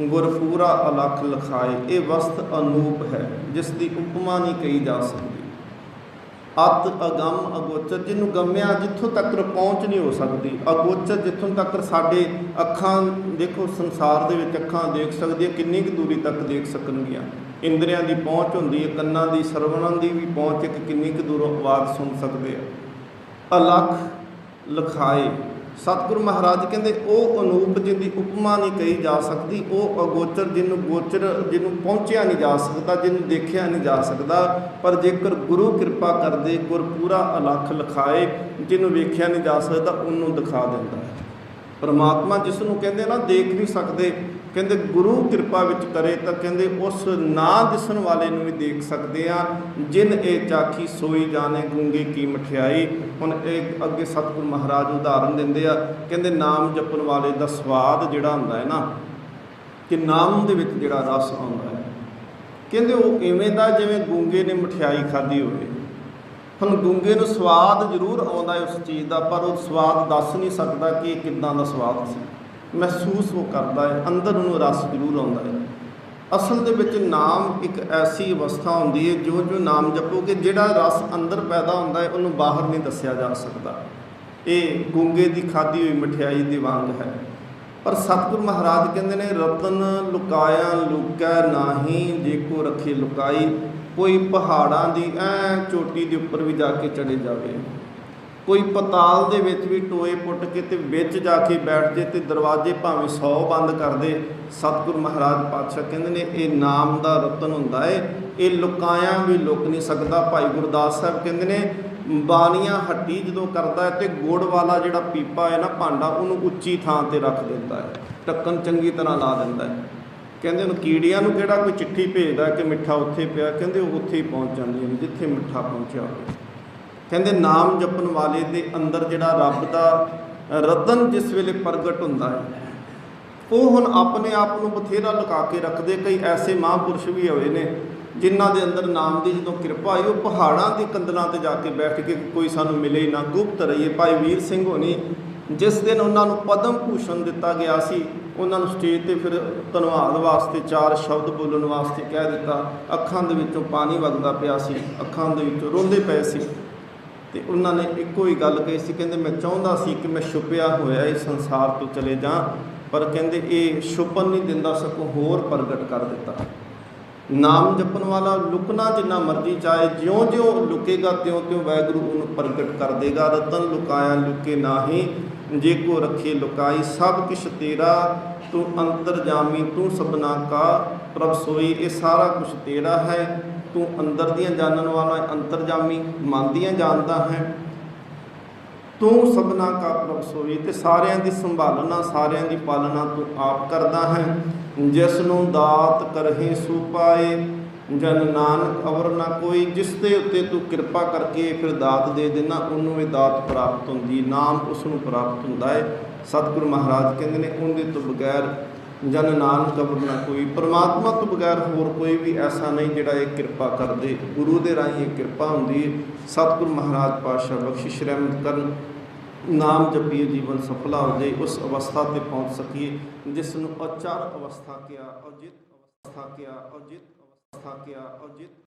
Speaker 1: ਗੁਰ ਪੂਰਾ ਅਲਖ ਲਖਾਏ। ਇਹ ਵਸਤ ਅਨੂਪ ਹੈ, ਜਿਸ ਦੀ ਉਪਮਾ ਨਹੀਂ ਕਹੀ ਜਾ ਸਕਦੀ। ਅਤ ਅਗੰਮ ਅਗੋਚਰ, ਜਿਹਨੂੰ ਗੰਮਿਆ ਜਿੱਥੋਂ ਤੱਕ ਪਹੁੰਚ ਨਹੀਂ ਹੋ ਸਕਦੀ। ਅਗੋਚਰ, ਜਿੱਥੋਂ ਤੱਕ ਸਾਡੇ ਅੱਖਾਂ, ਦੇਖੋ ਸੰਸਾਰ ਦੇ ਵਿੱਚ ਅੱਖਾਂ ਦੇਖ ਸਕਦੀਆਂ, ਕਿੰਨੀ ਕੁ ਦੂਰੀ ਤੱਕ ਦੇਖ ਸਕਣਗੀਆਂ। ਇੰਦਰੀਆਂ ਦੀ ਪਹੁੰਚ ਹੁੰਦੀ ਹੈ, ਕੰਨਾਂ ਦੀ, ਸਰਵਣਨ ਦੀ ਵੀ ਪਹੁੰਚ ਹੈ ਕਿ ਕਿੰਨੀ ਕੁ ਦੂਰੋਂ ਆਵਾਜ਼ ਸੁਣ ਸਕਦੇ ਆ। ਅਲਖ ਲਖਾਏ। ਸਤਿਗੁਰੂ ਮਹਾਰਾਜ ਕਹਿੰਦੇ ਉਹ ਅਨੂਪ ਜਿਹਦੀ ਉਪਮਾ ਨਹੀਂ ਕਹੀ ਜਾ ਸਕਦੀ, ਉਹ ਅਗੋਚਰ, ਜਿਹਨੂੰ ਪਹੁੰਚਿਆ ਨਹੀਂ ਜਾ ਸਕਦਾ, ਜਿਹਨੂੰ ਦੇਖਿਆ ਨਹੀਂ ਜਾ ਸਕਦਾ। ਪਰ ਜੇਕਰ ਗੁਰੂ ਕਿਰਪਾ ਕਰਦੇ, ਗੁਰ ਪੂਰਾ ਅਲਖ ਲਖਾਏ, ਜਿਹਨੂੰ ਵੇਖਿਆ ਨਹੀਂ ਜਾ ਸਕਦਾ ਉਹਨੂੰ ਦਿਖਾ ਦਿੰਦਾ ਹੈ। ਪਰਮਾਤਮਾ ਜਿਸ ਨੂੰ ਕਹਿੰਦੇ ਨਾ ਦੇਖ ਨਹੀਂ ਸਕਦੇ, ਕਹਿੰਦੇ ਗੁਰੂ ਕਿਰਪਾ ਵਿੱਚ ਕਰੇ ਤਾਂ ਕਹਿੰਦੇ ਉਸ ਨਾ ਦਿਸਣ ਵਾਲੇ ਨੂੰ ਵੀ ਦੇਖ ਸਕਦੇ ਆ। ਜਿਨ ਇਹ ਚਾਖੀ ਸੋਈ ਜਾਣੇ, ਗੂੰਗੇ ਕੀ ਮਠਿਆਈ। ਹੁਣ ਇਹ ਅੱਗੇ ਸਤਿਗੁਰੂ ਮਹਾਰਾਜ ਉਦਾਹਰਨ ਦਿੰਦੇ ਆ, ਕਹਿੰਦੇ ਨਾਮ ਜਪਣ ਵਾਲੇ ਦਾ ਸਵਾਦ ਜਿਹੜਾ ਹੁੰਦਾ ਹੈ ਨਾ, ਕਿ ਨਾਮ ਦੇ ਵਿੱਚ ਜਿਹੜਾ ਰਸ ਆਉਂਦਾ ਹੈ, ਕਹਿੰਦੇ ਉਹ ਇਵੇਂ ਦਾ ਜਿਵੇਂ ਗੂੰਗੇ ਨੇ ਮਠਿਆਈ ਖਾਧੀ ਹੋਵੇ। ਹੁਣ ਗੂੰਗੇ ਨੂੰ ਸਵਾਦ ਜ਼ਰੂਰ ਆਉਂਦਾ ਹੈ ਉਸ ਚੀਜ਼ ਦਾ, ਪਰ ਉਹ ਸਵਾਦ ਦੱਸ ਨਹੀਂ ਸਕਦਾ ਕਿ ਇਹ ਕਿੱਦਾਂ ਦਾ ਸਵਾਦ ਸੀ। ਮਹਿਸੂਸ ਉਹ ਕਰਦਾ ਹੈ, ਅੰਦਰ ਉਹਨੂੰ ਰਸ ਜ਼ਰੂਰ ਆਉਂਦਾ ਹੈ। ਅਸਲ ਦੇ ਵਿੱਚ ਨਾਮ ਇੱਕ ਐਸੀ ਅਵਸਥਾ ਹੁੰਦੀ ਹੈ, ਜੋ ਨਾਮ ਜਪੋਗੇ, ਜਿਹੜਾ ਰਸ ਅੰਦਰ ਪੈਦਾ ਹੁੰਦਾ ਹੈ ਉਹਨੂੰ ਬਾਹਰ ਨਹੀਂ ਦੱਸਿਆ ਜਾ ਸਕਦਾ। ਇਹ ਗੂੰਗੇ ਦੀ ਖਾਧੀ ਹੋਈ ਮਠਿਆਈ ਦੇ ਵਾਂਗ ਹੈ। ਪਰ ਸਤਿਗੁਰੂ ਮਹਾਰਾਜ ਕਹਿੰਦੇ ਨੇ, ਰਤਨ ਲੁਕਾਇਆ ਲੁਕੈ ਨਾਹੀ, ਜੇ ਕੋ ਰੱਖੇ ਲੁਕਾਈ। ਕੋਈ ਪਹਾੜਾਂ ਦੀ ਚੋਟੀ ਦੇ ਉੱਪਰ ਵੀ ਜਾ ਕੇ ਚੜੇ ਜਾਵੇ, ਕੋਈ ਪਤਾਲ ਦੇ ਵਿੱਚ ਵੀ ਟੋਏ ਪੁੱਟ ਕੇ ਤੇ ਵਿੱਚ ਜਾ ਕੇ ਬੈਠ ਜੇ, ਤੇ ਦਰਵਾਜ਼ੇ ਭਾਵੇਂ 100 ਬੰਦ ਕਰ ਦੇ, ਸਤਿਗੁਰੂ ਮਹਾਰਾਜ ਪਾਤਸ਼ਾਹ ਕਹਿੰਦੇ ਨੇ ਇਹ ਨਾਮ ਦਾ ਰਤਨ ਹੁੰਦਾ ਹੈ, ਇਹ ਲੁਕਾਇਆ ਵੀ ਲੁਕ ਨਹੀਂ ਸਕਦਾ। ਭਾਈ ਗੁਰਦਾਸ ਸਾਹਿਬ ਕਹਿੰਦੇ ਨੇ, ਬਾਣੀਆਂ ਹੱਟੀ ਜਦੋਂ ਕਰਦਾ ਹੈ ਤੇ ਗੁੜ ਵਾਲਾ ਜਿਹੜਾ ਪੀਪਾ ਹੈ ਨਾ, ਭਾਂਡਾ, ਉਹਨੂੰ ਉੱਚੀ ਥਾਂ ਤੇ ਰੱਖ ਦਿੰਦਾ ਹੈ, ਢੱਕਣ ਚੰਗੀ ਤਰ੍ਹਾਂ ਲਾ ਦਿੰਦਾ ਹੈ। ਕਹਿੰਦੇ ਉਹਨੂੰ ਕੀੜੀਆਂ ਨੂੰ ਕਿਹੜਾ ਕੋਈ ਚਿੱਠੀ ਭੇਜਦਾ ਕਿ ਮਿੱਠਾ ਉੱਥੇ ਪਿਆ, ਕਹਿੰਦੇ ਉਹ ਉੱਥੇ ਹੀ ਪਹੁੰਚ ਜਾਂਦੀਆਂ ਨੇ ਜਿੱਥੇ ਮਿੱਠਾ ਪਹੁੰਚਿਆ ਹੋਵੇ। ਕਹਿੰਦੇ ਨਾਮ ਜਪਣ ਵਾਲੇ ਦੇ ਅੰਦਰ ਜਿਹੜਾ ਰੱਬ ਦਾ ਰਤਨ ਜਿਸ ਵੇਲੇ ਪ੍ਰਗਟ ਹੁੰਦਾ ਹੈ, ਉਹ ਹੁਣ ਆਪਣੇ ਆਪ ਨੂੰ ਬਥੇਰਾ ਲੁਕਾ ਕੇ ਰੱਖਦੇ। ਕਈ ਐਸੇ ਮਹਾਂਪੁਰਸ਼ ਵੀ ਹੋਏ ਨੇ ਜਿਨ੍ਹਾਂ ਦੇ ਅੰਦਰ ਨਾਮ ਦੀ ਜਦੋਂ ਕਿਰਪਾ ਆਈ, ਉਹ ਪਹਾੜਾਂ ਦੀ ਕੰਦਲਾਂ 'ਤੇ ਜਾ ਕੇ ਬੈਠ ਕੇ ਕੋਈ ਸਾਨੂੰ ਮਿਲੇ ਨਾ, ਗੁਪਤ ਰਹੀਏ। ਭਾਈ ਵੀਰ ਸਿੰਘ ਹੋਣੀ, ਜਿਸ ਦਿਨ ਉਹਨਾਂ ਨੂੰ ਪਦਮ ਭੂਸ਼ਣ ਦਿੱਤਾ ਗਿਆ ਸੀ, ਉਹਨਾਂ ਨੂੰ ਸਟੇਜ 'ਤੇ ਫਿਰ ਧੰਨਵਾਦ ਵਾਸਤੇ 4 ਸ਼ਬਦ ਬੋਲਣ ਵਾਸਤੇ ਕਹਿ ਦਿੱਤਾ। ਅੱਖਾਂ ਦੇ ਵਿੱਚੋਂ ਪਾਣੀ ਵਗਦਾ ਪਿਆ ਸੀ, ਅੱਖਾਂ ਦੇ ਵਿੱਚੋਂ ਰੋਂਦੇ ਪਏ ਸੀ, ਤੇ ਉਹਨਾਂ ਨੇ ਇੱਕੋ ਹੀ ਗੱਲ ਕਹੀ ਸੀ, ਕਹਿੰਦੇ ਮੈਂ ਚਾਹੁੰਦਾ ਸੀ ਕਿ ਮੈਂ ਛੁਪਿਆ ਹੋਇਆ ਇਸ ਸੰਸਾਰ ਤੋਂ ਚਲੇ ਜਾ, ਪਰ ਕਹਿੰਦੇ ਇਹ ਛੁਪਣ ਨਹੀਂ ਦਿੰਦਾ, ਸਗੋਂ ਹੋਰ ਪ੍ਰਗਟ ਕਰ ਦਿੱਤਾ। ਨਾਮ ਜਪਣ ਵਾਲਾ ਲੁਕਣਾ ਜਿੰਨਾ ਮਰਜ਼ੀ ਚਾਹੇ, ਜਿਉਂ-ਜਿਉਂ ਲੁਕੇਗਾ ਤਿਉਂ-ਤਿਉਂ ਵਾਹਿਗੁਰੂ ਉਹਨੂੰ ਪ੍ਰਗਟ ਕਰ ਦੇਗਾ। ਰਤਨ ਲੁਕਾਇਆ ਲੁਕੇ ਨਾਹੀ, ਜੇ ਕੋ ਰੱਖੇ ਲੁਕਾਈ। ਸਭ ਕਿਛ ਤੇਰਾ ਤੂੰ ਅੰਤਰਜਾਮੀ, ਤੂੰ ਸਭਨਾ ਕਾ ਪ੍ਰਭ ਸੋਈ। ਇਹ ਸਾਰਾ ਕੁਛ ਤੇਰਾ ਹੈ, ਤੂੰ ਅੰਦਰ ਦੀਆਂ ਜਾਣਨ ਵਾਲਾ, ਅੰਤਰਜਾਮੀ ਮਨ ਦੀਆਂ ਜਾਣਦਾ ਹੈ। ਤੂੰ ਸਭਨਾ ਕਾ ਪ੍ਰਭ ਸੋਈ, ਤੇ ਸਾਰਿਆਂ ਦੀ ਸੰਭਾਲਣਾ, ਸਾਰਿਆਂ ਦੀ ਪਾਲਣਾ ਤੂੰ ਆਪ ਕਰਦਾ ਹੈ। ਜਿਸ ਨੂੰ ਦਾਤ ਕਰਹੇ ਸੋ ਪਾਏ, जन नानक अवर ना कोई, जिस दे उत्ते तू किरपा करके फिर दात दे देना ਉਹਨੂੰ ਇਹ ਦਾਤ ਪ੍ਰਾਪਤ ਹੁੰਦੀ, ਨਾਮ ਉਸ ਨੂੰ ਪ੍ਰਾਪਤ ਹੁੰਦਾ ਹੈ। ਸਤਿਗੁਰੂ ਮਹਾਰਾਜ ਕਹਿੰਦੇ ਨੇ ਉਹਦੇ ਤੋਂ ਬਗੈਰ ਜਨ ਨਾਨਕ ਅਵਰ ਨਾ ਕੋਈ, ਪਰਮਾਤਮਾ ਤੋਂ ਬਗੈਰ ਹੋਰ ਕੋਈ ਵੀ ਐਸਾ ਨਹੀਂ ਜਿਹੜਾ ਇਹ ਕਿਰਪਾ ਕਰਦੇ। ਗੁਰੂ ਦੇ ਰਾਹੀਂ ਇਹ ਕਿਰਪਾ ਹੁੰਦੀ ਹੈ। ਸਤਿਗੁਰੂ ਮਹਾਰਾਜ ਪਾਤਸ਼ਾਹ ਬਖਸ਼ਿਸ਼ ਰਹਿਮਤ ਕਰਨ, ਨਾਮ ਜਪੀਏ ਜੀਵਨ ਸਫਲਾ ਹੋ ਜਾਏ, ਉਸ ਅਵਸਥਾ ਤੇ ਪਹੁੰਚ ਸਕੀਏ ਜਿਸ ਨੂੰ ਅਚਰ ਅਵਸਥਾ ਕਿਹਾ, ਅਜਿਤ ਅਵਸਥਾ ਕਿਹਾ, ਅਜਿਤ ਅਵਸਥਾ ਕਿਹਾ, ਅਜਿਤ